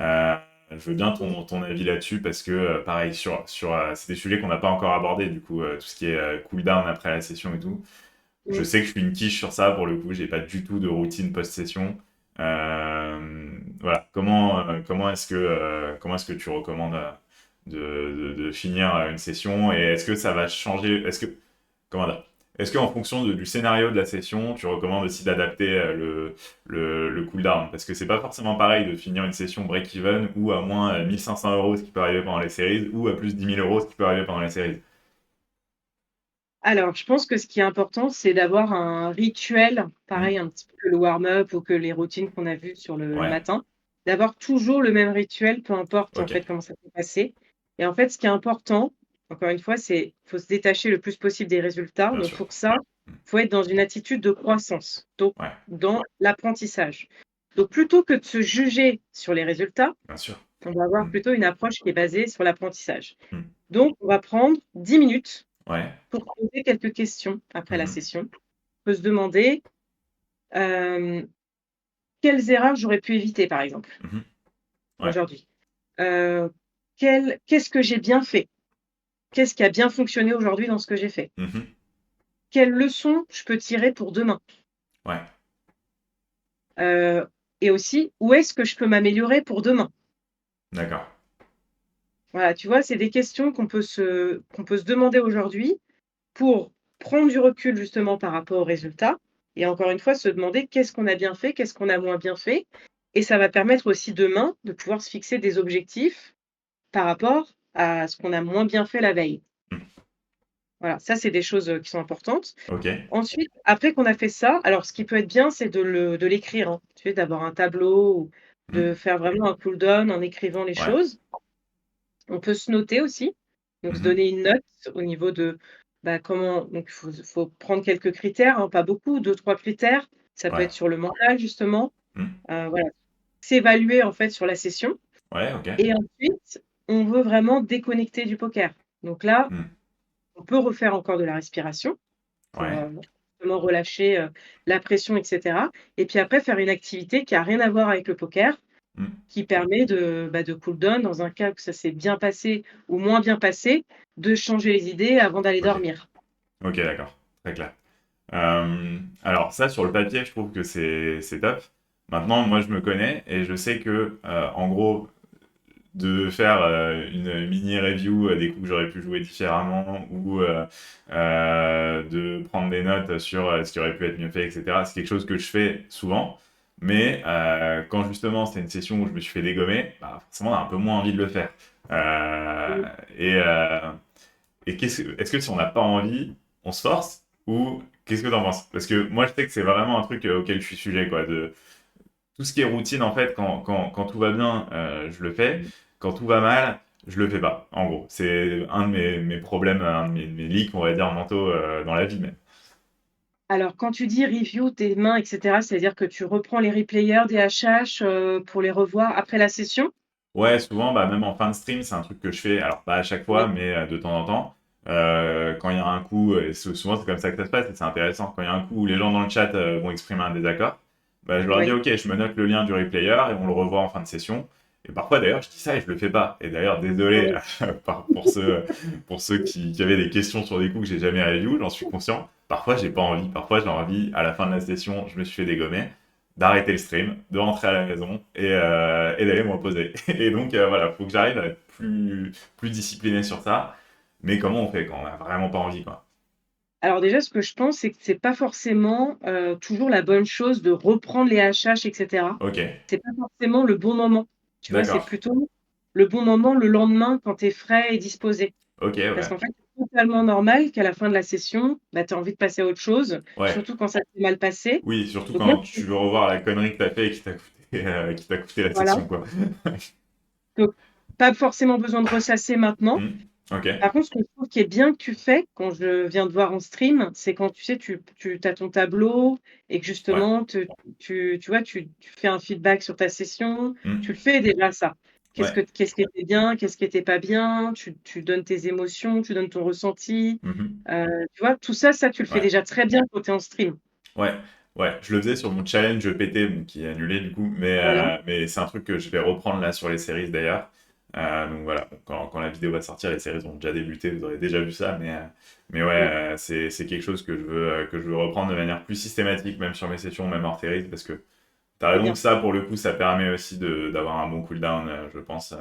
Euh, je veux bien ton avis là-dessus, parce que, pareil, c'est des sujets qu'on n'a pas encore abordés, du coup, tout ce qui est cooldown après la session et tout. Je Mm. sais que je suis une quiche sur ça, pour le coup, j'ai pas du tout de routine post-session. Voilà, comment est-ce que tu recommandes de finir une session, et est-ce que ça va changer, comment dire, est-ce qu'en fonction du scénario de la session, tu recommandes aussi d'adapter le cooldown? Parce que c'est pas forcément pareil de finir une session break-even ou à moins 1 500 euros, ce qui peut arriver pendant les séries, ou à plus 10 000 euros, ce qui peut arriver pendant les séries. Alors, je pense que ce qui est important, c'est d'avoir un rituel, Hmm. pareil un petit peu que le warm-up ou que les routines qu'on a vues sur le Ouais, matin, d'avoir toujours le même rituel, peu importe en ok, fait comment ça peut passer. Et en fait, ce qui est important, encore une fois, c'est faut se détacher le plus possible des résultats. bien Donc sûr. pour ça, Hmm. il faut être dans une attitude de croissance, donc Ouais, dans l'apprentissage. Donc plutôt que de se juger sur les résultats, bien sûr. on va avoir Hmm. plutôt une approche qui est basée sur l'apprentissage. Hmm. Donc on va prendre 10 minutes Ouais. pour poser quelques questions après la Mhm. session. On peut se demander, hem, quelles erreurs j'aurais pu éviter, par exemple, Mhm. Ouais. aujourd'hui? Heu, qu'est-ce que j'ai bien fait? Qu'est-ce qui a bien fonctionné aujourd'hui dans ce que j'ai fait? Mhm. Quelles leçons je peux tirer pour demain? Ouais. Heu et aussi, où est-ce que je peux m'améliorer pour demain? D'accord. Voilà, tu vois, c'est des questions qu'on peut se demander aujourd'hui pour prendre du recul justement par rapport aux résultats et encore une fois se demander qu'est-ce qu'on a bien fait, qu'est-ce qu'on a moins bien fait et ça va permettre aussi demain de pouvoir se fixer des objectifs par rapport à ce qu'on a moins bien fait la veille. Hmm. Voilà, ça c'est des choses, qui sont importantes. Ok. Ensuite, après qu'on a fait ça, alors ce qui peut être bien, c'est de l'écrire, hein, tu sais, d'avoir un tableau ou Hmm. de faire vraiment un cool down en écrivant les Ouais. choses. On peut se noter aussi, donc se Mhm. donner une note au niveau de, bah, comment donc il faut prendre quelques critères, hein, pas beaucoup, deux trois critères. Ça peut Ouais. être sur le mental justement, Hmm. voilà. S'évaluer en fait sur la session Ouais, ok. et ensuite, on veut vraiment déconnecter du poker. Donc là, Hmm. on peut refaire encore de la respiration pour, Ouais. justement relâcher, la pression et cetera et puis après faire une activité qui a rien à voir avec le poker, Hmm. qui permet de cool down dans un cas que ça s'est bien passé ou moins bien passé, de changer les idées avant d'aller Ok. dormir. Ok, d'accord. Très clair. Alors ça, sur le papier, je trouve que c'est top. Maintenant, moi, je me connais et je sais que, en gros, de faire une mini review des coups que j'aurais pu jouer différemment, ou de prendre des notes sur ce qui aurait pu être mieux fait, etc. C'est quelque chose que je fais souvent. Mais quand justement c'est une session où je me suis fait dégommer, bah, forcément on a un peu moins envie de le faire. Euh, Mmh. et est-ce que si on n'a pas envie, on se force, ou qu'est-ce que t'en penses? Parce que moi je sais que c'est vraiment un truc auquel je suis sujet, quoi. Tout ce qui est routine, en fait, quand tout va bien, je le fais. Quand tout va mal, je le fais pas. En gros, c'est un de mes problèmes, un de mes leaks, on va dire, mentaux dans la vie même. Alors quand tu dis review tes mains et cetera, c'est-à-dire que tu reprends les replayers des HH, pour les revoir après la session? Ouais, souvent, bah, même en fin de stream, c'est un truc que je fais, alors pas à chaque fois, Oui, mais de temps en temps. Quand il y a un coup, et souvent c'est comme ça que ça se passe, et c'est intéressant, quand il y a un coup où les gens dans le chat vont exprimer un désaccord, bah, je leur dis, oui. ok, je me note le lien du replayer et on le revoit en fin de session. Et parfois d'ailleurs, je dis ça et je le fais pas. Et d'ailleurs, désolé Oui. pour ceux qui avaient des questions sur des coups que j'ai jamais review, j'en suis conscient. Parfois, j'ai pas envie. Parfois, j'ai envie, à la fin de la session, je me suis fait dégommer, d'arrêter le stream, de rentrer à la maison et d'aller me reposer. Et donc voilà, faut que j'arrive à être plus discipliné sur ça. Mais comment on fait quand on a vraiment pas envie, quoi? Alors déjà, ce que je pense, c'est que c'est pas forcément, toujours la bonne chose de reprendre les HH et cetera. Ok, C'est pas forcément le bon moment. Tu vois? C'est d'accord. plutôt le bon moment le lendemain quand tu es frais et disposé. Ok, Parce ouais. qu'en fait, c'est totalement normal qu'à la fin de la session, bah, tu as envie de passer à autre chose, Ouais. surtout quand ça s'est mal passé. Oui, surtout Donc moi, quand tu veux revoir la connerie que t'as fait et qui t'a coûté la voilà, session, quoi. donc pas forcément besoin de ressasser maintenant. Hmm. Ok. Par contre, ce que je trouve qui est bien que tu fais, quand je viens te voir en stream, c'est quand tu sais, tu as ton tableau et que Ouais. justement tu vois, tu fais un feedback sur ta session. Tu Hmm. le fais déjà ça. Ouais. Qu'est-ce qui était bien, qu'est-ce qui était pas bien? Tu donnes tes émotions, tu donnes ton ressenti. Mhm. Tu vois? Tout ça, tu le fais Ouais. déjà très bien quand tu es en stream. Ouais, ouais, je le faisais sur mon challenge PT, bon, qui est annulé du coup, Voilà. mais c'est un truc que je vais reprendre là sur les séries d'ailleurs. Donc voilà, bon, quand la vidéo va sortir, les séries ont déjà débuté, vous aurez déjà vu ça, mais ouais, Mmh. c'est quelque chose que je veux reprendre de manière plus systématique, même sur mes sessions, même hors séries, parce que t'as C'est raison que bien. ça, pour le coup, ça permet aussi d'avoir un bon cooldown, je pense.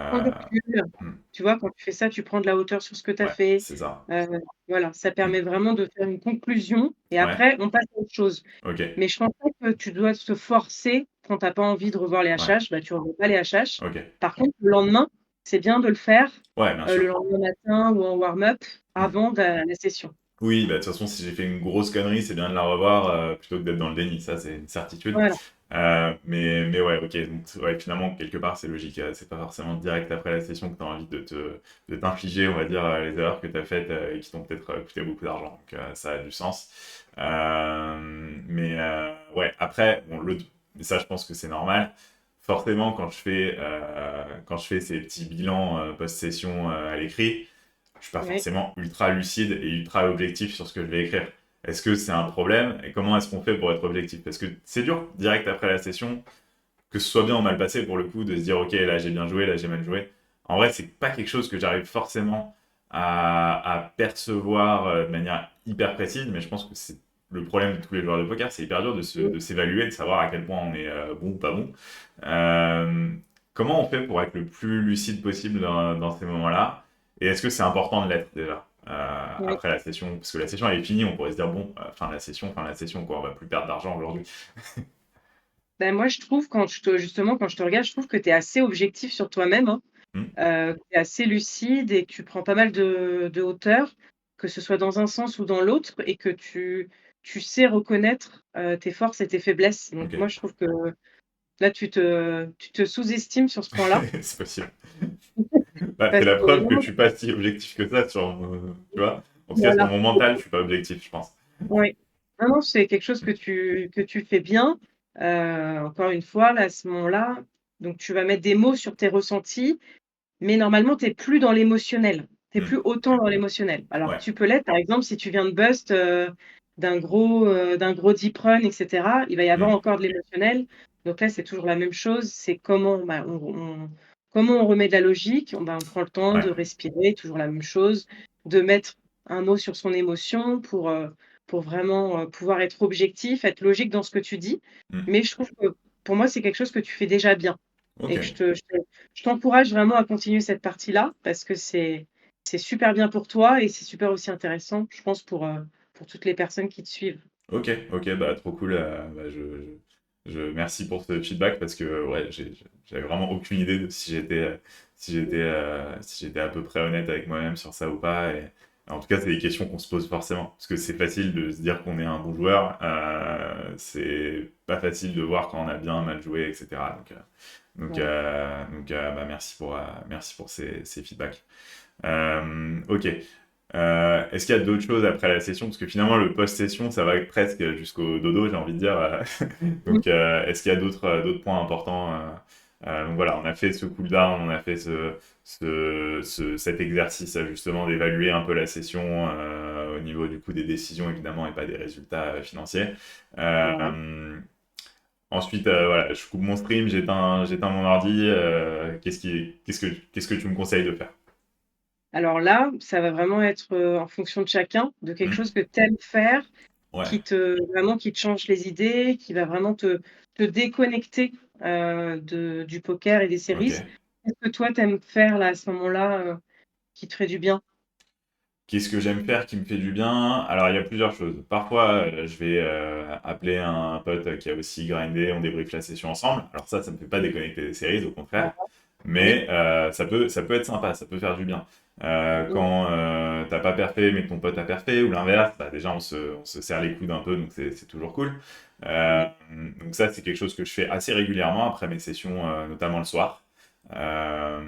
Prends du Euh, recul. hmm, Tu vois, quand tu fais ça, tu prends de la hauteur sur ce que tu as ouais, fait. c'est ça. Heu, voilà, ça Hmm, permet vraiment de faire une conclusion et ouais, après on passe à autre chose. ok, Mais je pense pas que tu dois te forcer quand tu as pas envie de revoir les ouais, HH, bah, tu revois pas les HH. ok, Par contre, le lendemain, c'est bien de le faire, ouais, bien le sûr. lendemain matin ou en warm-up Hmm. avant la session. Oui, bah, de toute façon, si j'ai fait une grosse connerie, c'est bien de la revoir plutôt que d'être dans le déni, ça c'est une certitude. Voilà, Mais ouais, ok, donc ouais, finalement, quelque part, c'est logique, c'est pas forcément direct après la session que tu as envie de t'infliger, on va dire, les erreurs que tu as faites et qui t'ont peut-être coûté beaucoup d'argent, donc ça a du sens. Ouais, après, bon, mais ça je pense que c'est normal. Forcément, quand je fais ces petits bilans post-session à l'écrit, je suis pas ouais. forcément ultra lucide et ultra objectif sur ce que je vais écrire. Est-ce que c'est un problème et comment est-ce qu'on fait pour être objectif? Parce que c'est dur, direct après la session, que ce soit bien ou mal passé pour le coup, de se dire ok, là j'ai bien joué, là j'ai mal joué. En vrai, c'est pas quelque chose que j'arrive forcément à percevoir de manière hyper précise, mais je pense que c'est le problème de tous les joueurs de poker, c'est hyper dur Mmh. de s'évaluer, de savoir à quel point on est bon ou pas bon. Euh, Comment on fait pour être le plus lucide possible dans ces moments-là? Et est-ce que c'est important de l'être déjà Ouais. après la session? Parce que la session elle est finie, on pourrait se dire bon, fin de la session, quoi, on va plus perdre d'argent aujourd'hui. Ben, moi, je trouve justement, quand je te regarde, je trouve que tu es assez objectif sur toi-même, hein. Hmm. Que tu es assez lucide et que tu prends pas mal de hauteur, que ce soit dans un sens ou dans l'autre et que tu sais reconnaître, tes forces et tes faiblesses. Donc Ok, moi, je trouve que là, tu te sous-estimes sur ce point-là c'est possible. Bah, c'est parce la que preuve que non, je suis pas si objectif que ça sur, tu vois. En tout cas, sur voilà. mon mental, je suis pas objectif, je pense. Oui. Non, non, c'est quelque chose Hmm. que tu fais bien. Encore une fois, là, à ce moment-là, donc tu vas mettre des mots sur tes ressentis. Mais normalement, tu es plus dans l'émotionnel. Tu es Hmm. plus autant dans l'émotionnel. Alors Ouais. tu peux l'être, par exemple, si tu viens de bust, d'un gros deep run et cetera, il va y avoir Hmm. encore de l'émotionnel. Donc là, c'est toujours la même chose, c'est comment on remet de la logique. On prend le temps Ouais. de respirer, toujours la même chose, de mettre un mot sur son émotion pour vraiment, pouvoir être objectif, être logique dans ce que tu dis. Hmm. Mais je trouve que pour moi, c'est quelque chose que tu fais déjà bien Ok. et que je t'encourage vraiment à continuer cette partie-là parce que c'est super bien pour toi et c'est super aussi intéressant, je pense, pour toutes les personnes qui te suivent. Ok. Ok. Bah, trop cool. Bah, merci pour ce feedback parce que ouais, j'avais vraiment aucune idée de si j'étais à peu près honnête avec moi-même sur ça ou pas. Et en tout cas, c'est des questions qu'on se pose forcément parce que c'est facile de se dire qu'on est un bon joueur. C'est pas facile de voir quand on a bien mal joué, etc. Voilà. Bah, merci pour ces feedbacks. Ok. Est-ce qu'il y a d'autres choses après la session? Parce que finalement, le post-session, ça va presque jusqu'au dodo, j'ai envie de dire. Mmh. Est-ce qu'il y a d'autres points importants? Donc voilà, on a fait ce cooldown, on a fait cet exercice justement d'évaluer un peu la session au niveau du coup des décisions évidemment et pas des résultats financiers. Voilà. Euh, Ensuite, voilà, je coupe mon stream, j'éteins mon ordi. Qu'est-ce que tu me conseilles de faire? Alors là, ça va vraiment être, en fonction de chacun, de quelque Hmm. chose que tu aimes faire, Ouais, qui te change les idées, qui va vraiment te déconnecter, du poker et des ok. séries. Qu'est-ce que toi tu aimes faire là, à ce moment-là, qui te ferait du bien? Qu'est-ce que j'aime faire qui me fait du bien? Alors, il y a plusieurs choses. Parfois, je vais appeler un pote qui a aussi grindé, on débriefe la session ensemble. Alors ça me fait pas déconnecter des séries, au contraire. D'accord. Oui. Mais ça peut être sympa, ça peut faire du bien. Mmh. Quand t'as pas perfait, mais que ton pote a perfait, ou l'inverse, bah, déjà on se serre les coudes un peu, donc c'est toujours cool. Euh, Ouais. donc ça, c'est quelque chose que je fais assez régulièrement après mes sessions, notamment le soir. Euh,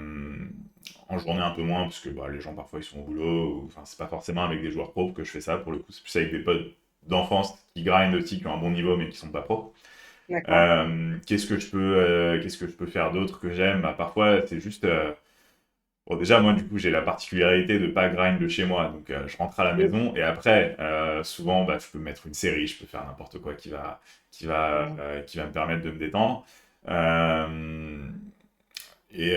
en journée un peu moins, parce que bah, les gens parfois ils sont au boulot, enfin c'est pas forcément avec des joueurs pros que je fais ça pour le coup, c'est plus avec des potes d'enfance qui grindent aussi, qui ont un bon niveau mais qui sont pas pros. D'accord. Qu'est-ce que je peux faire d'autre que j'aime? Bah, parfois c'est juste... Bon, déjà, moi, du coup, j'ai la particularité de pas grind de chez moi. Donc, je rentre à la Oui. maison et après, souvent, bah, je peux mettre une série, je peux faire n'importe quoi Ouais. qui va me permettre de me détendre. Euh, et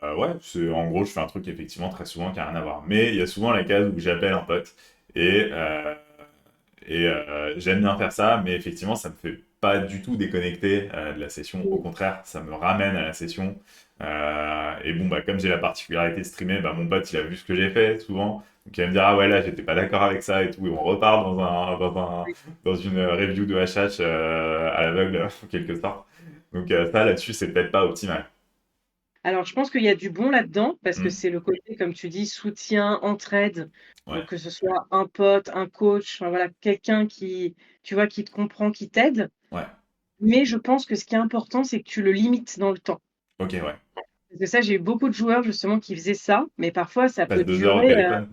ouais, en gros, je fais un truc effectivement très souvent qui n'a rien à voir. Mais il y a souvent la case où j'appelle un pote et, euh, j'aime bien faire ça, mais effectivement, ça me fait pas du tout déconnecter de la session. Au Oui. contraire, ça me ramène à la session. Et bon, bah, comme j'ai la particularité de streamer, bah, mon pote, il a vu ce que j'ai fait souvent. Donc, il va me dire, ah ouais, là, j'étais pas d'accord avec ça et tout. Et on repart dans une review de HH à l'aveugle, en quelque sorte. Donc, ça, là-dessus, c'est peut-être pas optimal. Alors, je pense qu'il y a du bon là-dedans, parce que Hmm. c'est le côté, comme tu dis, soutien, entraide. Ouais, Donc, que ce soit un pote, un coach, enfin, voilà, quelqu'un qui, tu vois, qui te comprend, qui t'aide. ouais. Mais je pense que ce qui est important, c'est que tu le limites dans le temps. Ok, ouais. Parce que ça, j'ai eu beaucoup de joueurs justement qui faisaient ça, mais parfois ça Passe peut 2 heures au durer, téléphone.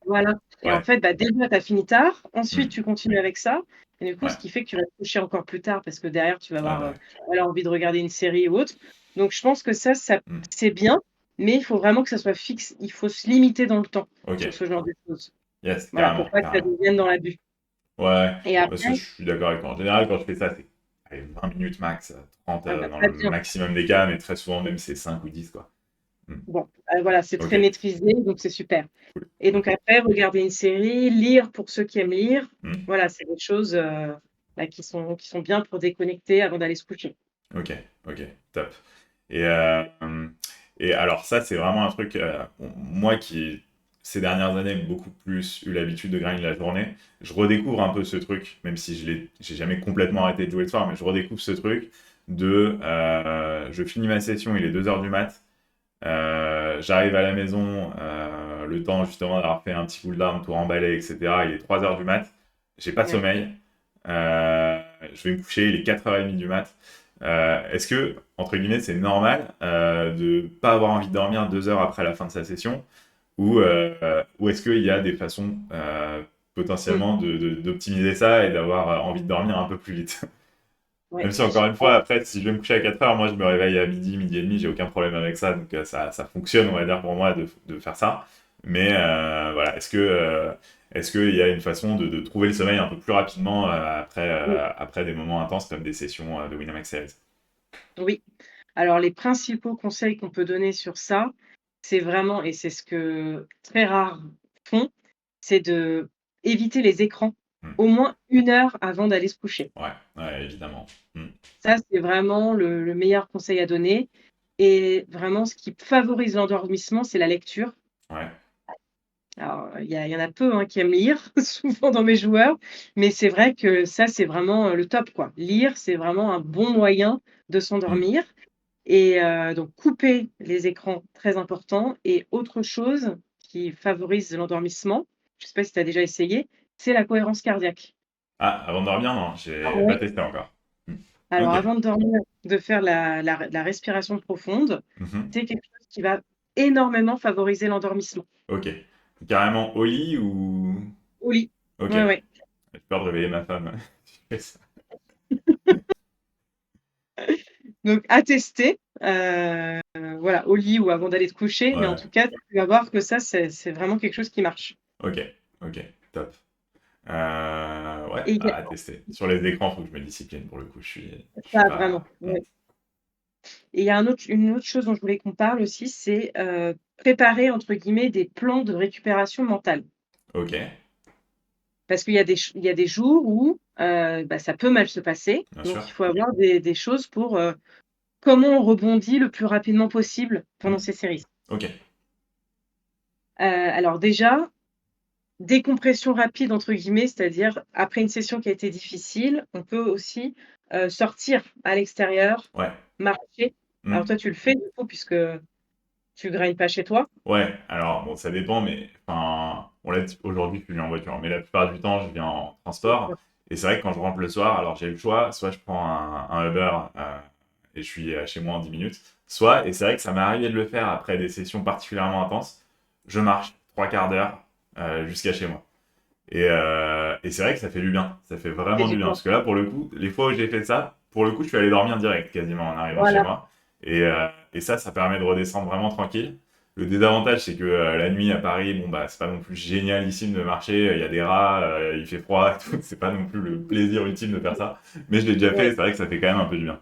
voilà. Et en Ouais. fait, bah, déjà, tu as fini tard, ensuite Hmm. tu continues avec ça et du coup, Ouais. ce qui fait que tu vas te coucher encore plus tard parce que derrière, tu vas Ouais, avoir, bah ouais. voilà, envie de regarder une série ou autre. Donc je pense que ça Hmm. c'est bien, mais il faut vraiment que ça soit fixe. Il faut se limiter dans le temps Ok. sur ce genre de choses. Yes, Voilà, pour carrément, pas que ça carrément. devienne dans l'abus Ouais, et parce que après je suis d'accord avec toi. En général, quand je fais ça, c'est allez, 20 minutes max, 30 ah bah, dans très le bien. maximum des cas, mais très souvent, même c'est 5 ou 10 quoi. Hmm. Bon, voilà, c'est Ok, très maîtrisé, donc c'est super. cool. Et Hmm. donc après, regarder une série, lire pour ceux qui aiment lire, Hmm. voilà, c'est des choses, bah, qui sont bien pour déconnecter avant d'aller se coucher. Ok, ok, top. Et, et alors ça, c'est vraiment un truc, moi qui, ces dernières années, beaucoup plus eu l'habitude de grind la journée, je redécouvre un peu ce truc, même si j'ai jamais complètement arrêté de jouer le soir, mais je redécouvre ce truc de, je finis ma session, il est 2 heures du mat, j'arrive à la maison, le temps justement d'avoir fait un petit cooldown, tout remballer, etc. Il est 3 heures du mat, j'ai pas de Ouais. sommeil, je vais me coucher, il est 4h30 du mat. Est-ce que, entre guillemets, c'est normal de pas avoir envie de dormir 2 heures après la fin de sa session ou est-ce qu'il y a des façons Mmh. potentiellement d'optimiser ça et d'avoir envie de dormir un peu plus vite? Même Ouais. si, encore une fois, Alors après, si je vais me coucher à 4 heures, moi, je me réveille à midi, midi et demi, j'ai aucun problème avec ça. Donc, ça fonctionne, on va dire, pour moi, de faire ça. Mais voilà, est-ce qu'il y a une façon de trouver le sommeil un peu plus rapidement oui, après des moments intenses comme des sessions de Winamax Series? oui. Alors les principaux conseils qu'on peut donner sur ça, c'est vraiment et c'est ce que très rares font, c'est d'éviter les écrans Hmm. au moins 1 heure avant d'aller se coucher. Ouais, ouais, évidemment. Hmm. Ça, c'est vraiment le meilleur conseil à donner et vraiment ce qui favorise l'endormissement, c'est la lecture. Ouais. Alors, il y en a peu, hein, qui aiment lire, souvent dans mes joueurs, mais c'est vrai que ça, c'est vraiment, le top, quoi. Lire, c'est vraiment un bon moyen de Hmm. s'endormir et donc couper les écrans, très important et autre chose qui favorise l'endormissement, je ne sais pas si tu as déjà essayé, c'est la cohérence cardiaque. Ah, avant de dormir, non, Ah j'ai pas ouais. testé encore. Hmm. Alors Ok. avant de dormir, de faire la respiration profonde, Mhm. c'est quelque chose qui va énormément favoriser l'endormissement. Ok. Carrément au lit ou... Au lit. Ok. Ouais, ouais. J'ai peur de réveiller ma femme. si je fais ça. Donc à tester, voilà, au lit ou avant d'aller te coucher, mais en Ouais. tout cas, tu vas voir que ça, c'est vraiment quelque chose qui marche Ok. Ok. Top. Ouais, et il y a à tester. Sur les écrans, faut que je me discipline pour le coup. Je suis ça vraiment, pas. Hmm. ouais et il y a une autre chose dont je voulais qu'on parle aussi, c'est, préparer entre guillemets «des plans de récupération mentale». Ok. Parce qu'il y a des jours où, bah, ça peut mal se passer, Bien sûr. donc il faut avoir des choses pour, comment on rebondit le plus rapidement possible pendant Hmm. ces séries. Ok. Alors déjà, décompression rapide entre guillemets, c'est-à-dire après une session qui a été difficile, on peut aussi, sortir à l'extérieur, Ouais. marcher. Alors Hmm. toi tu le fais du coup puisque tu grindes pas chez toi? Ouais, alors bon, ça dépend, mais enfin, bon là aujourd'hui je viens en voiture, mais la plupart du temps je viens en transport. Et c'est vrai que quand je rentre le soir, alors j'ai le choix, soit je prends un Uber et je suis chez moi en 10 minutes. Soit, et c'est vrai que ça m'est arrivé de le faire après des sessions particulièrement intenses, je marche 3 quarts d'heure jusqu'à chez moi. Et c'est vrai que ça fait du bien. Ça fait Et vraiment du du bien. bien. Parce que là, pour le coup, les fois où j'ai fait ça, pour le coup, je suis allé dormir direct, quasiment, en arrivant chez Voilà. moi. Et ça permet de redescendre vraiment tranquille. Le désavantage, c'est que la nuit à Paris, bon, bah, c'est pas non plus génialissime de marcher. Il y a des rats, il fait froid et tout. C'est pas non plus le plaisir ultime de faire ça. Mais je l'ai déjà fait et Ouais. c'est vrai que ça fait quand même un peu du bien.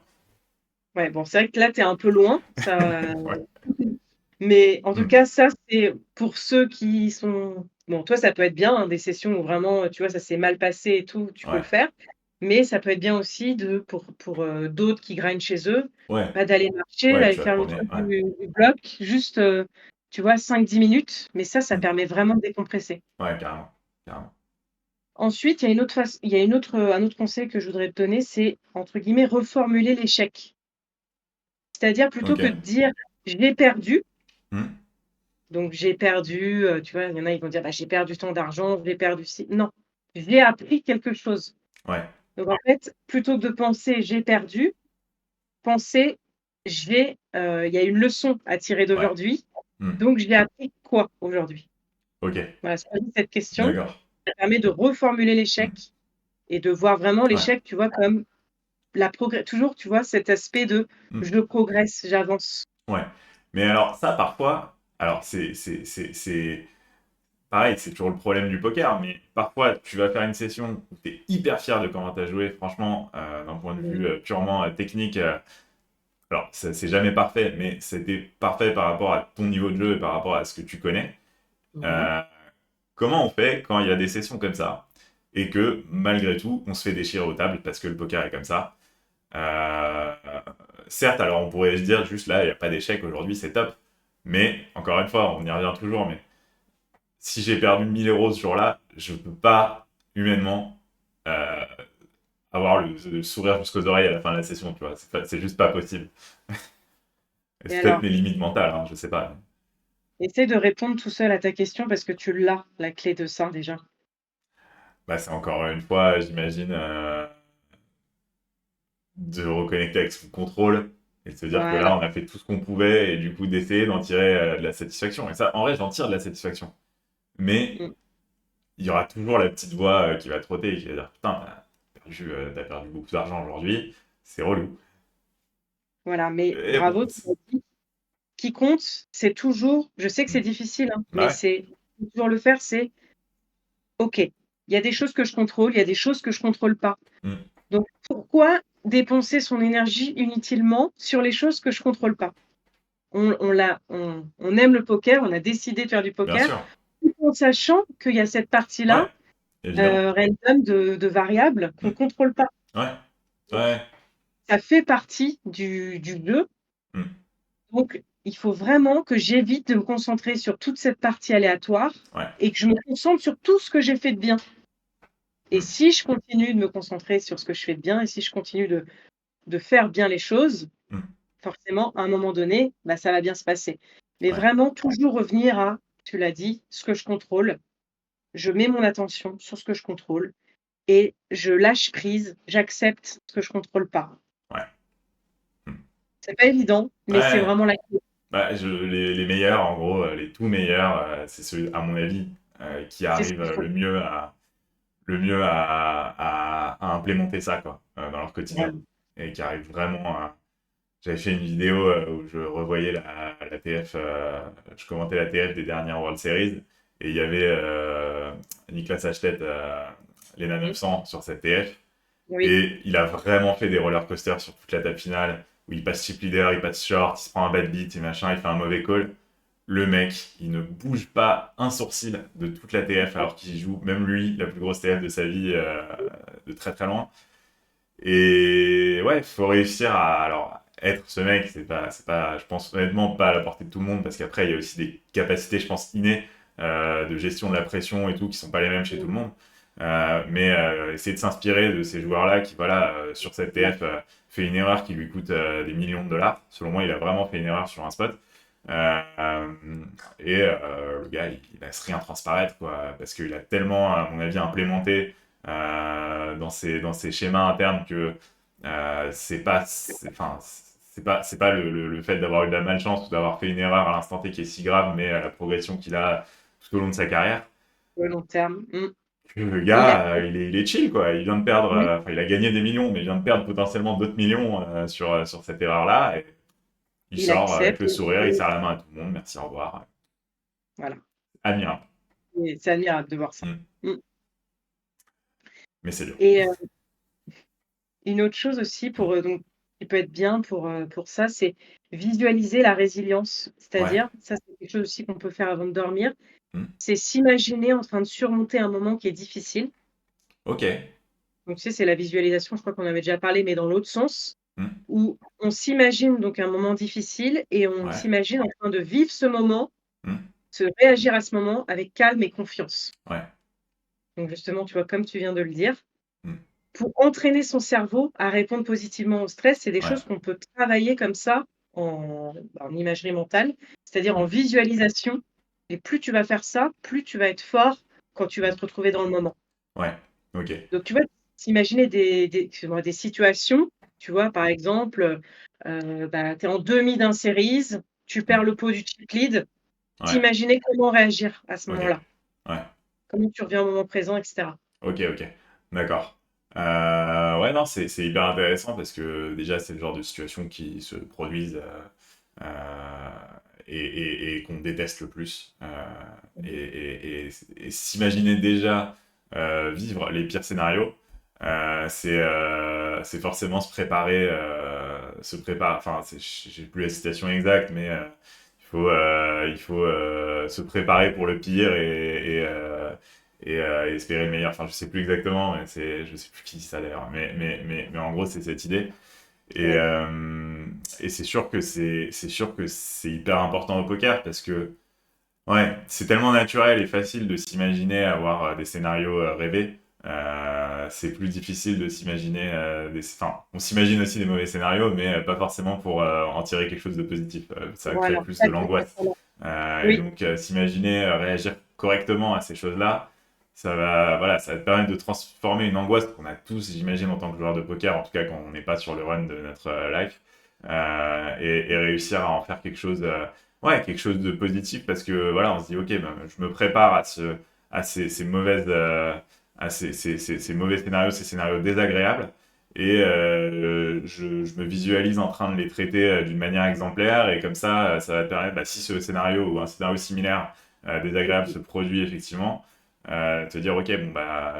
Ouais, bon, c'est vrai que là, tu es un peu loin, ça, Ouais. mais en tout Hmm. cas, ça, c'est pour ceux qui sont bon, toi, ça peut être bien, hein, des sessions où vraiment, tu vois, ça s'est mal passé et tout, tu peux le Ouais. faire, mais ça peut être bien aussi pour, d'autres qui grindent chez eux, Ouais. bah, d'aller marcher, Ouais, d'aller tu vas te faire le promener. tour Ouais. du bloc, juste, tu vois, 5-10 minutes, mais ça Hmm. permet vraiment de décompresser. Ouais, carrément. Carrément. Ensuite, il y a une autre, un autre conseil que je voudrais te donner, c'est, entre guillemets, «reformuler l'échec». C'est-à-dire plutôt Ok. que de dire: «J'ai perdu», Hmm. donc j'ai perdu, tu vois, il y en a, ils vont dire: «Bah, j'ai perdu tant d'argent, j'ai perdu ci». Non, j'ai appris quelque chose. Ouais. Donc en fait, plutôt que de penser: «J'ai perdu», penser: il y a une leçon à tirer Ouais. d'aujourd'hui, Hmm. donc j'ai appris quoi aujourd'hui?» Ok. Voilà, se poser cette question, D'accord. ça permet de reformuler l'échec Hmm. et de voir vraiment Ouais. l'échec, tu vois, comme la progrès toujours, tu vois, cet aspect de: Hmm. «Je progresse, j'avance». Ouais. Mais alors, ça, parfois, alors pareil, c'est toujours le problème du poker, mais parfois, tu vas faire une session où tu es hyper fier de comment tu as joué, franchement, d'un point de vue Mmh. purement technique. Alors, ça, c'est jamais parfait, mais c'était parfait par rapport à ton niveau de jeu et par rapport à ce que tu connais. Mmh. Euh, Comment on fait quand il y a des sessions comme ça et que, malgré tout, on se fait déchirer aux tables parce que le poker est comme ça. Euh, Certes, alors on pourrait se dire juste là, il n'y a pas d'échec aujourd'hui, c'est top. Mais, encore une fois, on y revient toujours, mais si j'ai perdu 1 000 € ce jour-là, je peux pas, humainement, euh, avoir le sourire jusqu'aux oreilles à la fin de la session, tu vois. C'est juste pas possible. Et Et c'est peut-être alors, mes limites mentales, hein, je sais pas. essaie de répondre tout seul à ta question parce que tu l'as, la clé de ça déjà. Bah, c'est encore une fois, j'imagine, de reconnecter avec son contrôle et de se dire que là, Voilà. on a fait tout ce qu'on pouvait et du coup d'essayer d'en tirer de la satisfaction. Et ça, en vrai, j'en tire de la satisfaction. Mais Mmh. il y aura toujours la petite voix qui va trotter et qui va dire putain, t'as perdu beaucoup d'argent aujourd'hui, c'est relou. Voilà, mais Et bon, bravo, tu l'as dit. Ce qui compte, c'est toujours je sais que c'est hmm, difficile, hein, bah mais ouais. faut toujours le faire, c'est: «OK, il y a des choses que je contrôle, il y a des choses que je contrôle pas. Hmm, Donc pourquoi dépenser son énergie inutilement sur les choses que je contrôle pas?» On aime le poker, on a décidé de faire du bien poker, sûr. tout en sachant qu'il y a cette partie-là, Ouais, évidemment. random de variables qu'on Hmm, contrôle pas. ouais, Donc ouais. ça fait partie du jeu, Hmm, donc il faut vraiment que j'évite de me concentrer sur toute cette partie aléatoire ouais. et que je me concentre sur tout ce que j'ai fait de bien. Et Hmm, si je continue de me concentrer sur ce que je fais de bien et si je continue de faire bien les choses, hmm, forcément, à un moment donné, bah, ça va bien se passer. Mais ouais, vraiment toujours revenir à, tu l'as dit, ce que je contrôle. Je mets mon attention sur ce que je contrôle et je lâche prise, j'accepte ce que je contrôle pas. ouais. Hmm. C'est pas évident, mais c'est Ouais, vraiment la clé. bah, les meilleurs, en gros, les tout meilleurs, c'est ceux, à mon avis, qui C'est ce arrivent qu'il faut. le mieux à implémenter ça, quoi, dans leur quotidien. Voilà. Et qui arrivent vraiment à... J'avais fait une vidéo où je revoyais la TF, je commentais la TF des dernières World Series, et il y avait Niklas Ashlet, l'ENA Mmh. 900 sur cette TF, Oui, et il a vraiment fait des roller coasters sur toute la table finale, où il passe chip leader, il passe short, il se prend un bad beat et machin, il fait un mauvais call. Le mec, il ne bouge pas un sourcil de toute la TF alors qu'il joue, même lui, la plus grosse TF de sa vie, de très très loin. Et ouais, il faut réussir à alors être ce mec. Je pense honnêtement pas à la portée de tout le monde parce qu'après il y a aussi des capacités, je pense innées de gestion de la pression et tout qui sont pas les mêmes chez tout mmh, le monde. Mais essayer de s'inspirer de ces joueurs-là qui voilà sur cette voilà. TF fait une erreur qui lui coûte des millions de dollars. Selon moi, il a vraiment fait une erreur sur un spot. Euh, euh, le gars, il laisse rien transparaître, quoi, parce qu'il a tellement, à mon avis, implémenté dans ses schémas internes que c'est pas, enfin, c'est pas le fait d'avoir eu de la malchance ou d'avoir fait une erreur à l'instant T qui est si grave, mais la progression qu'il a tout au long de sa carrière. au long terme. Que le Et il gars, il est chill, quoi. Il vient de perdre, oui, enfin, il a gagné des millions, mais il vient de perdre potentiellement d'autres millions sur cette erreur-là. Et il il sort avec accepte le sourire, il et serre la main à tout le monde. Merci, au revoir. voilà. Admirable. Et c'est admirable de voir ça. Mm. Mmh. Mais c'est dur. Et une autre chose aussi Mm. donc qui peut être bien pour ça, c'est visualiser la résilience. Ouais. C'est-à-dire, ça, c'est quelque chose aussi qu'on peut faire avant de dormir, Mm. c'est s'imaginer en train de surmonter un moment qui est difficile. Ok. Donc tu sais, c'est la visualisation, je crois qu'on avait déjà parlé, mais dans l'autre sens, Mm. où on s'imagine donc un moment difficile et on Ouais. s'imagine en train de vivre ce moment, Mm. se réagir à ce moment avec calme et confiance. Ouais. Donc justement, tu vois, comme tu viens de le dire, Mm. pour entraîner son cerveau à répondre positivement au stress, c'est des Ouais. choses qu'on peut travailler comme ça en imagerie mentale, c'est-à-dire en Mm. visualisation. Et plus tu vas faire ça, plus tu vas être fort quand tu vas Mm. te retrouver dans le moment. Ouais. Ok. Donc tu vois, s'imaginer excuse-moi, des situations, tu vois, par exemple, bah, tu es en demi d'un series, tu perds Mm. le pot du chip lead, Ouais. t'imaginer comment réagir à ce Ok. moment-là, Ouais. comment tu reviens au moment présent, et cetera. Ok, ok. D'accord. Ouais, non, c'est hyper intéressant parce que déjà, c'est le genre de situation qui se produisent euh, et qu'on déteste le plus. Et s'imaginer déjà vivre les pires scénarios, c'est forcément se préparer, enfin, j'ai plus la citation exacte, mais il faut se préparer pour le pire et espérer le meilleur. Enfin, je sais plus exactement, mais je sais plus qui dit ça d'ailleurs. Mais en gros, c'est cette idée. Et, Ouais. euh, et c'est sûr que c'est hyper important au poker parce que, ouais, c'est tellement naturel et facile de s'imaginer avoir des scénarios rêvés. C'est plus difficile de s'imaginer enfin, on s'imagine aussi des mauvais scénarios, mais pas forcément pour en tirer quelque chose de positif. Ça crée Voilà, plus de l'angoisse. exactement. Et Oui, donc, s'imaginer réagir correctement à ces choses-là, voilà, ça va te permettre de transformer une angoisse qu'on a tous, j'imagine, en tant que joueur de poker, en tout cas quand on n'est pas sur le run de notre life, et réussir à en faire quelque chose, ouais, quelque chose de positif parce que voilà, on se dit, ok, ben, je me prépare à ces mauvaises, ces mauvais scénarios, ces scénarios désagréables. Et je me visualise en train de les traiter d'une manière exemplaire, et comme ça va te permettre, bah, si ce scénario ou un scénario similaire désagréable se produit effectivement, te dire ok, bon bah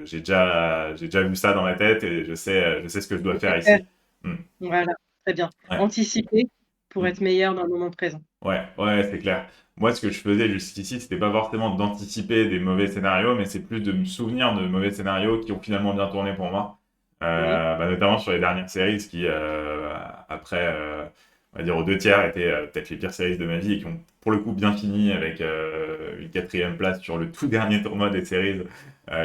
j'ai déjà vu ça dans ma tête et je sais ce que je dois faut faire faire. ici. Hmm. Voilà, très bien. Ouais. Anticiper pour Hmm. être meilleur dans le moment présent. Ouais, c'est clair. Moi, ce que je faisais jusqu'ici, c'était pas forcément d'anticiper des mauvais scénarios, mais c'est plus de me souvenir de mauvais scénarios qui ont finalement bien tourné pour moi. Mmh. Bah, notamment sur les dernières séries qui, après, on va dire aux deux tiers, étaient peut-être les pires séries de ma vie et qui ont pour le coup bien fini avec une quatrième place sur le tout dernier tournoi des séries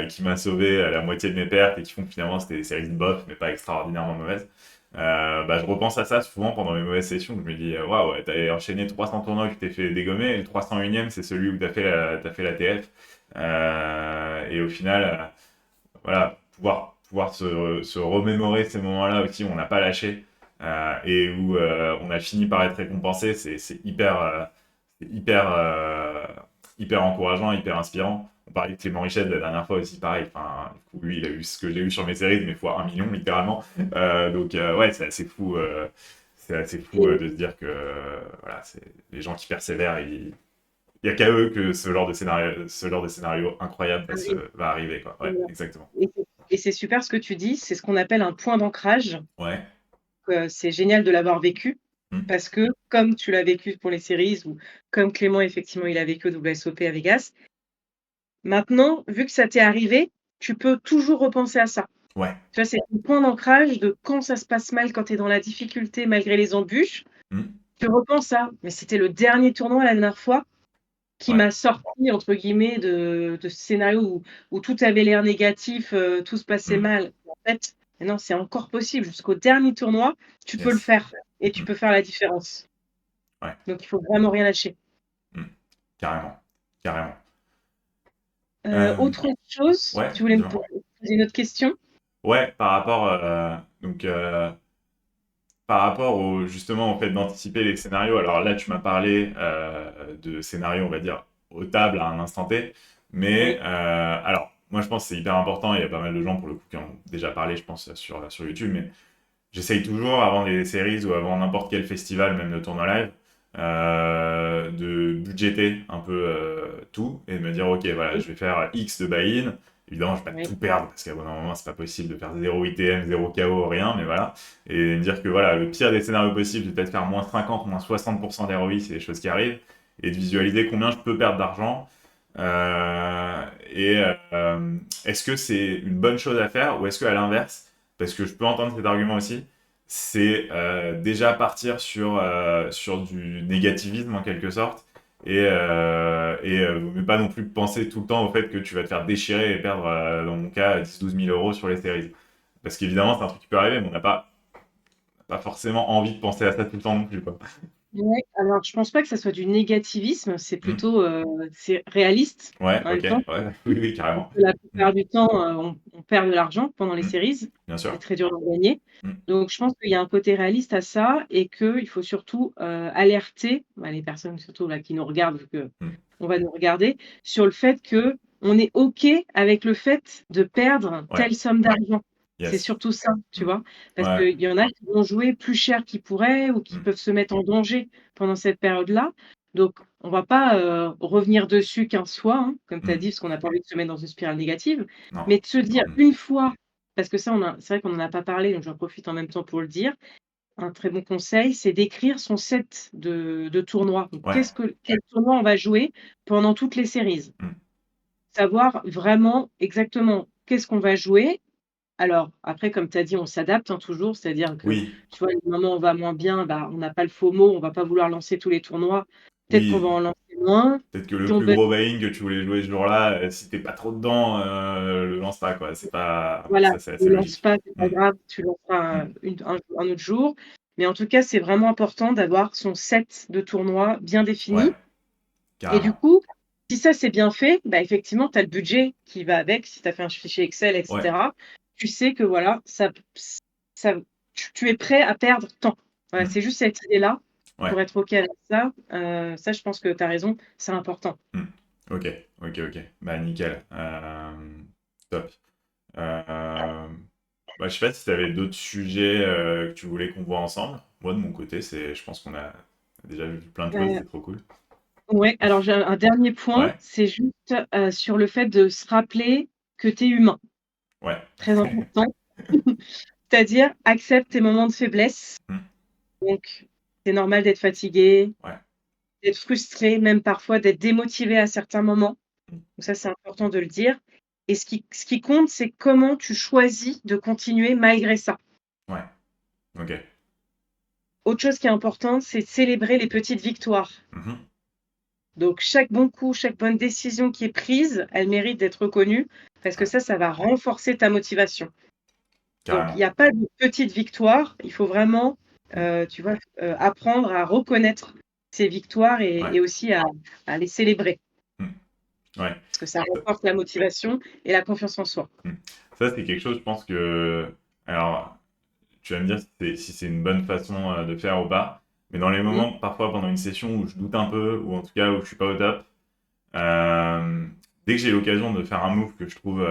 qui m'a sauvé à la moitié de mes pertes et qui font que finalement c'était des séries de bof, mais pas extraordinairement mauvaises. Bah, je repense à ça souvent pendant mes mauvaises sessions. Je me dis, waouh, ouais, t'as enchaîné 300 tournois que tu t'es fait dégommer, et le 301e, c'est celui où t'as fait la TF. Et au final, voilà, pouvoir se remémorer ces moments-là aussi où on n'a pas lâché et où on a fini par être récompensé, c'est hyper encourageant, hyper inspirant. On parlait de Clément Richet la dernière fois aussi, pareil. Enfin, du coup, lui, il a eu ce que j'ai eu sur mes séries, mais fois 1 million, littéralement. Donc, ouais, c'est assez fou Et de se dire que voilà, c'est les gens qui persévèrent, il y a qu'à eux que ce genre de scénario incroyable arrive, va arriver, quoi. Ouais, voilà. exactement. Et c'est super ce que tu dis, c'est ce qu'on appelle un point d'ancrage. Ouais. C'est génial de l'avoir vécu Hmm. parce que comme tu l'as vécu pour les séries ou comme Clément effectivement il a vécu au WSOP à Vegas, maintenant, vu que ça t'est arrivé, tu peux toujours repenser à ça. Ouais. Tu vois, c'est un point d'ancrage de quand ça se passe mal, quand tu es dans la difficulté malgré les embûches, Hmm. tu repenses à: «Mais c'était le dernier tournoi la dernière fois qui Ouais. m'a sorti entre guillemets de ce scénario où tout avait l'air négatif, tout se passait Hmm. mal. En fait, mais non, c'est encore possible. Jusqu'au dernier tournoi, tu peux le Yes. faire et tu Hmm. peux faire la différence. Ouais. Donc il faut vraiment rien lâcher. Hmm. Carrément. Carrément. Autre chose, Ouais, tu voulais me dis-moi. poser une autre question? Ouais, par rapport, par rapport justement au fait d'anticiper les scénarios, alors là, tu m'as parlé de scénarios, on va dire, au table à un instant T, mais Oui, alors, moi, je pense que c'est hyper important. Il y a pas mal de gens, pour le coup, qui en ont déjà parlé, je pense, sur YouTube, mais j'essaye toujours, avant les séries ou avant n'importe quel festival, même de tournoi live, de budgéter un peu tout et de me dire, ok, voilà, oui, je vais faire X de buy-in. Évidemment, je vais pas oui, tout perdre parce qu'à un moment, c'est pas possible de faire zéro ITM, zéro KO, rien, mais voilà. Et me dire que voilà, le pire des scénarios possibles, je vais peut-être faire moins 50, moins 60% d'ROI, c'est des choses qui arrivent. Et de visualiser combien je peux perdre d'argent. Et est-ce que c'est une bonne chose à faire ou est-ce qu'à l'inverse, parce que je peux entendre cet argument aussi, c'est déjà partir sur du négativisme en quelque sorte vaut mieux pas non plus penser tout le temps au fait que tu vas te faire déchirer et perdre, dans mon cas, 10 000 à 12 000 € sur les séries. Parce qu'évidemment, c'est un truc qui peut arriver, mais on n'a pas forcément envie de penser à ça tout le temps non plus, quoi. ouais. Alors je pense pas que ça soit du négativisme, c'est Hmm. plutôt, c'est réaliste Ouais, en ok, même temps. ouais, oui, oui, Parce carrément. que la Hmm, plupart du temps, on perd de l'argent pendant les hmm, series. bien C'est sûr. très dur d'en gagner. Hmm, Donc je pense qu'il y a un côté réaliste à ça et qu'il faut surtout, alerter, bah, les personnes surtout là qui nous regardent, vu hmm. qu'on va nous regarder, sur le fait qu'on est OK avec le fait de perdre Ouais, telle somme d'argent. C'est yes. surtout ça, tu Hmm. vois? Parce Ouais. qu'il y en a qui vont jouer plus cher qu'ils pourraient ou qui Hmm, peuvent se mettre en danger pendant cette période-là. Donc on va pas, revenir dessus 15 fois, hein, comme tu as hmm. dit, parce qu'on n'a pas envie de se mettre dans une spirale négative. Non. Mais de se dire Hmm. une fois, parce que ça c'est vrai qu'on en a pas parlé, donc j'en profite en même temps pour le dire. Un très bon conseil, c'est d'écrire son set de tournois. Donc Ouais. quel tournoi on va jouer pendant toutes les séries. Hmm. Savoir vraiment exactement qu'est-ce qu'on va jouer. Alors après, comme tu as dit, on s'adapte, hein, toujours, c'est-à-dire que, Oui, tu vois, les moments où on va moins bien, bah, on n'a pas le FOMO, on va pas vouloir lancer tous les tournois. Peut-être qu'on va oui. en lancer moins. Peut-être que Si le on plus veut gros buy-in que tu voulais jouer ce jour-là, si t'es pas trop dedans, le lance pas, quoi. C'est pas... Voilà, Ça, c'est ne assez lance logique. pas, c'est pas Hmm, grave, tu lanceras, hmm, un autre jour. Mais en tout cas, c'est vraiment important d'avoir son set de tournois bien ouais, défini et du carrément. coup, si ça c'est bien fait, bah, effectivement, tu as le budget qui va avec, si tu as fait un fichier Excel et Ouais. cetera. Tu sais que voilà, ça tu es prêt à perdre tant. Voilà, Hmm, c'est juste cette idée-là ouais. pour être OK avec ça, ça je pense que tu as raison, c'est important. Hmm. Ok, ok, ok. Bah, nickel. Top. Bah, je sais pas si tu avais d'autres sujets que tu voulais qu'on voit ensemble. Moi, de mon côté, je pense qu'on a déjà vu plein de choses, Heu, c'est trop cool. ouais, alors j'ai un dernier point, Ouais, c'est juste, sur le fait de se rappeler que tu es humain. ouais. Très important. C'est-à-dire, accepte tes moments de faiblesse. Hmm, Donc, c'est normal d'être fatigué, ouais. d'être frustré, même parfois d'être démotivé à certains moments. Hmm, Donc ça, c'est important de le dire et ce qui compte, c'est comment tu choisis de continuer malgré ça. ouais. Ok. Autre chose qui est importante, c'est de célébrer les petites victoires. Mhm, Donc chaque bon coup, chaque bonne décision qui est prise, elle mérite d'être reconnue parce que ouais, ça va renforcer ta motivation. Donc il carrément. n'y a pas de petites victoires, il faut vraiment, Hmm, tu vois, apprendre à reconnaître ces victoires ouais. et aussi à les célébrer Hmm, ouais. parce que ça renforce la motivation et la confiance en soi. Hmm. Ça, c'est quelque chose, je pense que... Alors, tu vas me dire si c'est une bonne façon de faire ou pas. Mais dans les Mmh, moments, parfois pendant une session où je doute un peu, ou en tout cas où je suis pas au top, euh, dès que j'ai l'occasion de faire un move que je trouve,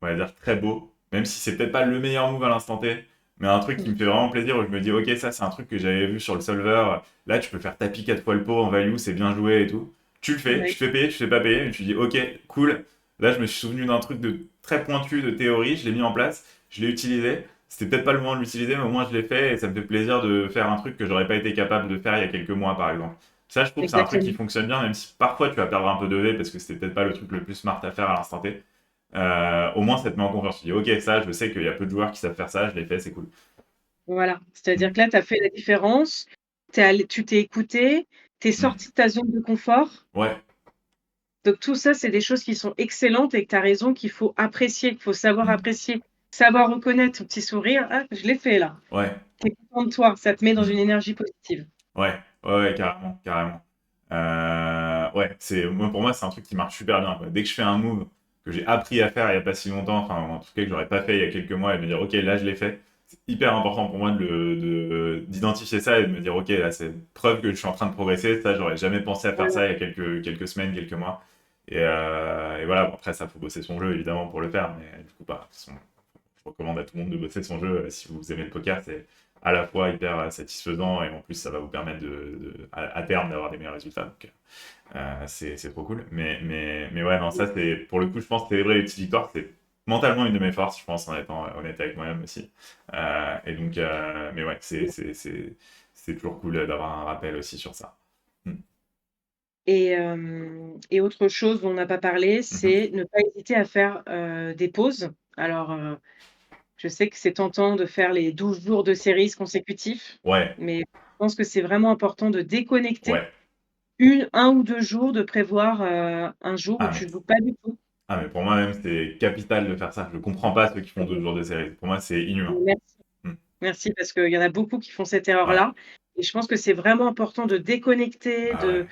on va dire, très beau, même si c'est peut-être pas le meilleur move à l'instant T, mais un truc qui me mmh, fait vraiment plaisir, où je me dis, ok, ça c'est un truc que j'avais vu sur le solver, là tu peux faire tapis 4 fois le pot en value, c'est bien joué et tout. Tu le fais, tu oui, te fais payer, tu te fais pas payer, et tu dis, ok, cool, là je me suis souvenu d'un truc de très pointu de théorie, je l'ai mis en place, je l'ai utilisé. C'était peut-être pas le moment de l'utiliser, mais au moins je l'ai fait et ça me fait plaisir de faire un truc que j'aurais pas été capable de faire il y a quelques mois par exemple. Ça, je trouve que c'est un truc qui exactement. fonctionne bien, même si parfois tu vas perdre un peu de V parce que c'était peut-être pas le truc le plus smart à faire à l'instant T. Au moins, ça te met en confiance. Tu dis, ok, ça, je sais qu'il y a peu de joueurs qui savent faire ça, je l'ai fait, c'est cool. Voilà, Mm. c'est-à-dire que là, tu as fait la différence, tu t'es écouté, tu es Mm. sorti de ta zone de confort. Ouais, Donc tout ça, c'est des choses qui sont excellentes et que tu as raison qu'il faut apprécier, qu'il faut savoir mm. apprécier, savoir reconnaître ton petit sourire: «Ah, je l'ai fait là». Ouais, Tu es content de toi, ça te met dans une mm. énergie positive. Ouais, ouais, ouais, carrément, carrément. Ouais, pour moi, c'est un truc qui marche super bien, quoi. Dès que je fais un move que j'ai appris à faire il y a pas si longtemps, enfin, en tout cas que j'aurais pas fait il y a quelques mois, et me dire, ok, là, je l'ai fait, c'est hyper important pour moi d'identifier ça et de me dire, ok, là, c'est preuve que je suis en train de progresser. Ça, j'aurais jamais pensé à faire Voilà. ça il y a quelques semaines, quelques mois. Et voilà, bon, après, ça, faut bosser son jeu, évidemment, pour le faire. Mais du coup, bah, de toute façon, je recommande à tout le monde de bosser son jeu. Si vous aimez le poker, c'est à la fois hyper satisfaisant et en plus, ça va vous permettre à terme d'avoir des meilleurs résultats. Donc, c'est trop cool. Mais ouais, non, ça, c'est pour le coup, je pense célébrer les petites victoires, c'est mentalement une de mes forces, je pense, en étant honnête avec moi-même aussi. Et donc, mais ouais, c'est toujours cool d'avoir un rappel aussi sur ça. Mm. Et autre chose dont on n'a pas parlé, Mhm. c'est ne pas hésiter à faire, des pauses. Alors, je sais que c'est tentant de faire les 12 jours de séries consécutifs, Ouais, mais je pense que c'est vraiment important de déconnecter ouais. 1 ou 2 jours, de prévoir, un jour où Ah, tu mais, joues pas du tout. mais pour moi même, c'est capital de faire ça. Je comprends pas ceux qui font 2 jours de série. Pour moi, c'est inhumain. Merci, Mm. merci parce qu'il y en a beaucoup qui font cette Ouais. erreur-là et je pense que c'est vraiment important de déconnecter, Ah ouais.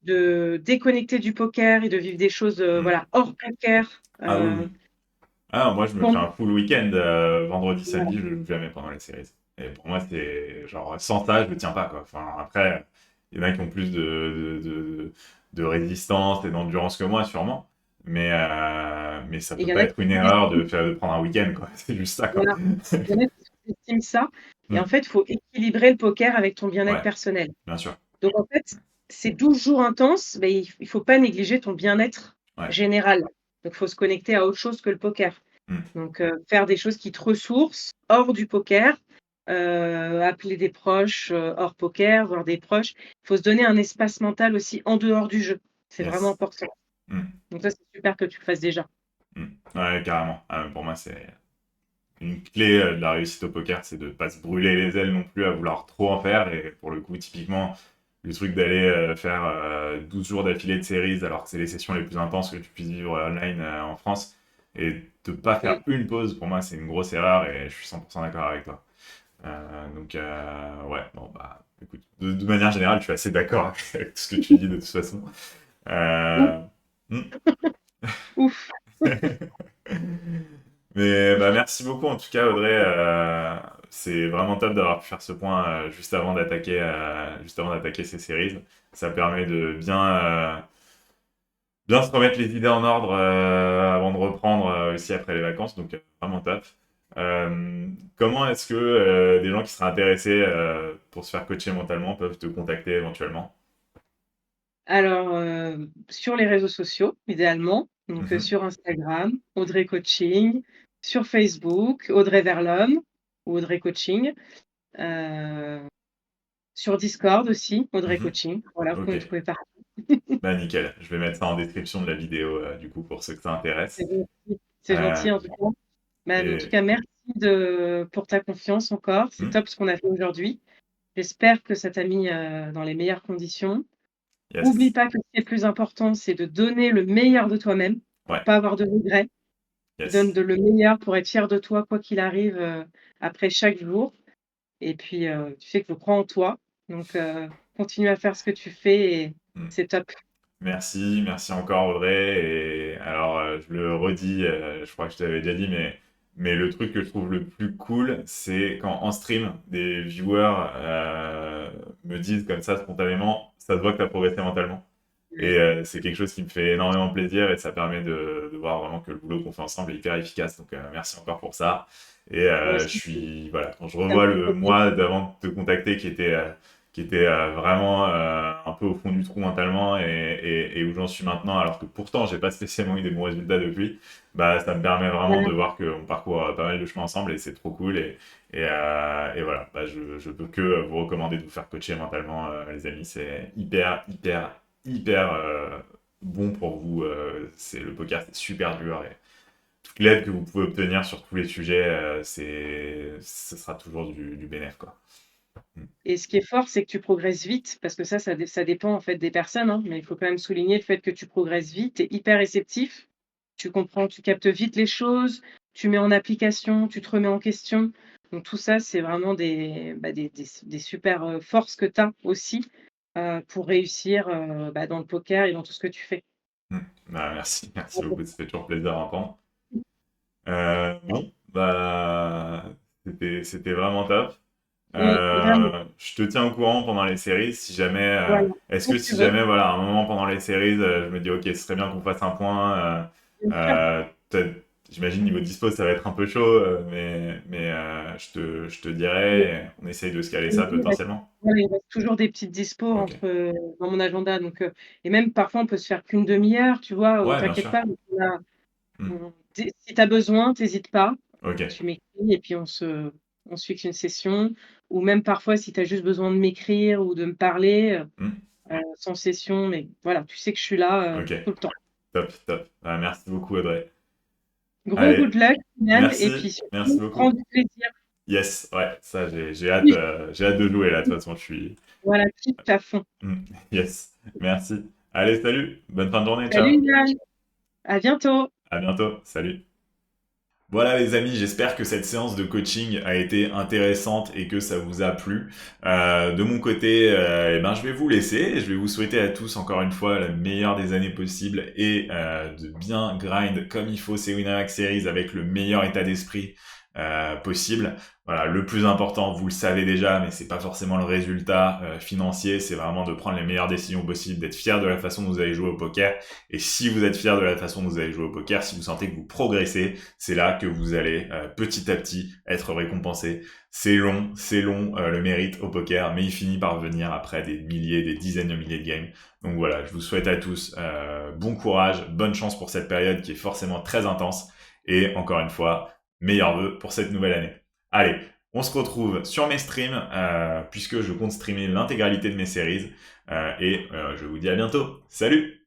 de déconnecter du poker et de vivre des choses, Mm. voilà, hors poker, Ah oui, oui. Ah, moi, je me pour fais nous. un full week-end, vendredi, Voilà, samedi, je joue jamais pendant les séries. Et pour moi, c'est genre, sans ça, je le tiens pas, quoi. Enfin, après, il y en a qui ont plus de résistance et d'endurance que moi, sûrement. Mais ça et il peut y en pas a être qui une erreur sous-estiment, de prendre un week-end, quoi. C'est juste ça, quoi. voilà, il y en a qui sous-estiment ça et en Mm. fait, il faut équilibrer le poker avec ton bien-être Ouais, personnel. bien sûr. Donc en fait, ces 12 jours intenses, beh, il faut pas négliger ton bien-être Ouais. général. Donc il faut se connecter à autre chose que le poker. Mm. Donc faire des choses qui te ressourcent hors du poker, appeler des proches, hors poker, voir des proches. Il faut se donner un espace mental aussi en dehors du jeu. C'est vraiment Yes. important. Mm. Donc ça, c'est super que tu le fasses déjà. Mm. Ouais, carrément. Pour moi, c'est une clé de la réussite au poker, c'est de pas se brûler les ailes non plus à vouloir trop en faire. Et pour le coup, typiquement, le truc d'aller faire 12 jours d'affilée de séries alors que c'est les sessions les plus intenses que tu puisses vivre online en France et de pas faire Mmh. une pause, pour moi, c'est une grosse erreur et je suis 100% d'accord avec toi. Donc, ouais, bon, bah, écoute, de manière générale, je suis assez d'accord avec tout ce que tu dis de toute façon. Ouf, Euh, hmm. ouf. Mais bah, merci beaucoup en tout cas Audrey. C'est vraiment top d'avoir pu faire ce point juste avant d'attaquer ces séries. Ça permet de bien se remettre les idées en ordre avant de reprendre aussi après les vacances. Donc vraiment top. Comment est-ce que des gens qui seraient intéressés pour se faire coacher mentalement peuvent te contacter éventuellement? Alors, sur les réseaux sociaux, idéalement, donc Mhm. sur Instagram, Audrey Coaching, sur Facebook, Audrey Verlhomme ou Audrey Coaching, heu, sur Discord aussi, Audrey Mhm. Coaching. Voilà, vous Ok. pouvez me trouver partout. Bah nickel. Je vais mettre ça en description de la vidéo du coup pour ceux que ça intéresse. C'est Euh, gentil en tout cas. Bah, en tout et cas, merci pour ta confiance encore. C'est hmm, top ce qu'on a fait aujourd'hui. J'espère que ça t'a mis, dans les meilleures conditions. Oublie yes. pas que ce qui est le plus important, c'est de donner le meilleur de toi-même pour Ouais. pas avoir de regrets. Donne Yes. de le meilleur pour être fier de toi, quoi qu'il arrive, après chaque jour et puis, tu sais que je crois en toi, donc continue à faire ce que tu fais et Hmm. c'est top. Merci, merci encore Audrey. Et alors, je le redis, je crois que je t'avais déjà dit, mais le truc que je trouve le plus cool, c'est quand en stream, des viewers me disent comme ça spontanément, ça se voit que tu as progressé mentalement. Et Ouais, c'est quelque chose qui me fait énormément plaisir et ça permet de voir vraiment que le boulot qu'on fait ensemble est hyper efficace. Donc, merci encore pour ça. Et moi je aussi, suis, voilà, quand je ça me revois fait le trop plaisir. mois d'avant de te contacter qui était vraiment un peu au fond du trou mentalement et où j'en suis maintenant, alors que pourtant j'ai pas spécialement eu des bons résultats depuis, bah ça me permet vraiment Voilà, de voir qu'on parcourt pas mal de chemin ensemble et c'est trop cool et voilà, bah, je peux que vous recommander de vous faire coacher mentalement les amis, c'est hyper bon pour vous, c'est le poker c'est super dur et toute l'aide que vous pouvez obtenir sur tous les sujets, ce sera toujours du bénéf quoi. Mm. et ce qui est fort, c'est que tu progresses vite parce que ça dépend en fait des personnes, hein, mais il faut quand même souligner le fait que tu progresses vite. Tu es hyper réceptif, tu comprends, tu captes vite les choses, tu mets en application, tu te remets en question. Donc tout ça, c'est vraiment des super, forces que tu as aussi, pour réussir, dans le poker et dans tout ce que tu fais. Mm. Bah, merci beaucoup, Bravo. ça fait toujours plaisir à entendre. Bon, bah, C'était vraiment top. Vraiment, Je te tiens au courant pendant les séries si jamais. voilà. Est-ce Quand que tu si veux, jamais, voilà, à un moment pendant les séries, je me dis, ok, ce serait bien qu'on fasse un point. bien sûr. Peut-être, j'imagine niveau dispo, ça va être un peu chaud, je te dirai. Et on essaye de se caler ça Il reste potentiellement. voilà, il reste toujours des petites dispos Ok. entre, dans mon agenda donc et même parfois on peut se faire qu'une demi-heure, tu vois? Ouais, bien T'inquiète sûr. pas, Hmm. si tu as besoin, tu hésites pas, Ok. tu m'écris et puis on se fixe une session ou même parfois si tu as juste besoin de m'écrire ou de me parler, Hmm. sans session, mais voilà, tu sais que je suis là, Ok. tout le temps. Top, top. Merci beaucoup, Audrey. Gros Allez, good luck Ian et merci. puis Merci surtout prends beaucoup. du plaisir. Yes, ouais, ça, Oui, j'ai hâte de jouer là. De toute façon, je suis. voilà, kiffe à fond. Yes, merci. Allez, salut. Bonne fin de journée. Ciao. Salut Ian, à bientôt. À bientôt. Salut. Voilà les amis, j'espère que cette séance de coaching a été intéressante et que ça vous a plu. De mon côté, eh ben, je vais vous laisser. Je vais vous souhaiter à tous encore une fois la meilleure des années possibles et de bien grind comme il faut ces Winamax Series avec le meilleur état d'esprit possible. Voilà, le plus important, vous le savez déjà, mais c'est pas forcément le résultat financier, c'est vraiment de prendre les meilleures décisions possibles, d'être fier de la façon dont vous allez jouer au poker. Et si vous êtes fier de la façon dont vous allez jouer au poker, si vous sentez que vous progressez, c'est là que vous allez petit à petit être récompensé. C'est long le mérite au poker, mais il finit par venir après des milliers, des dizaines de milliers de games. Donc voilà, je vous souhaite à tous bon courage, bonne chance pour cette période qui est forcément très intense. Et encore une fois, meilleurs vœux pour cette nouvelle année. Allez, on se retrouve sur mes streams, puisque je compte streamer l'intégralité de mes séries. Je vous dis à bientôt. Salut!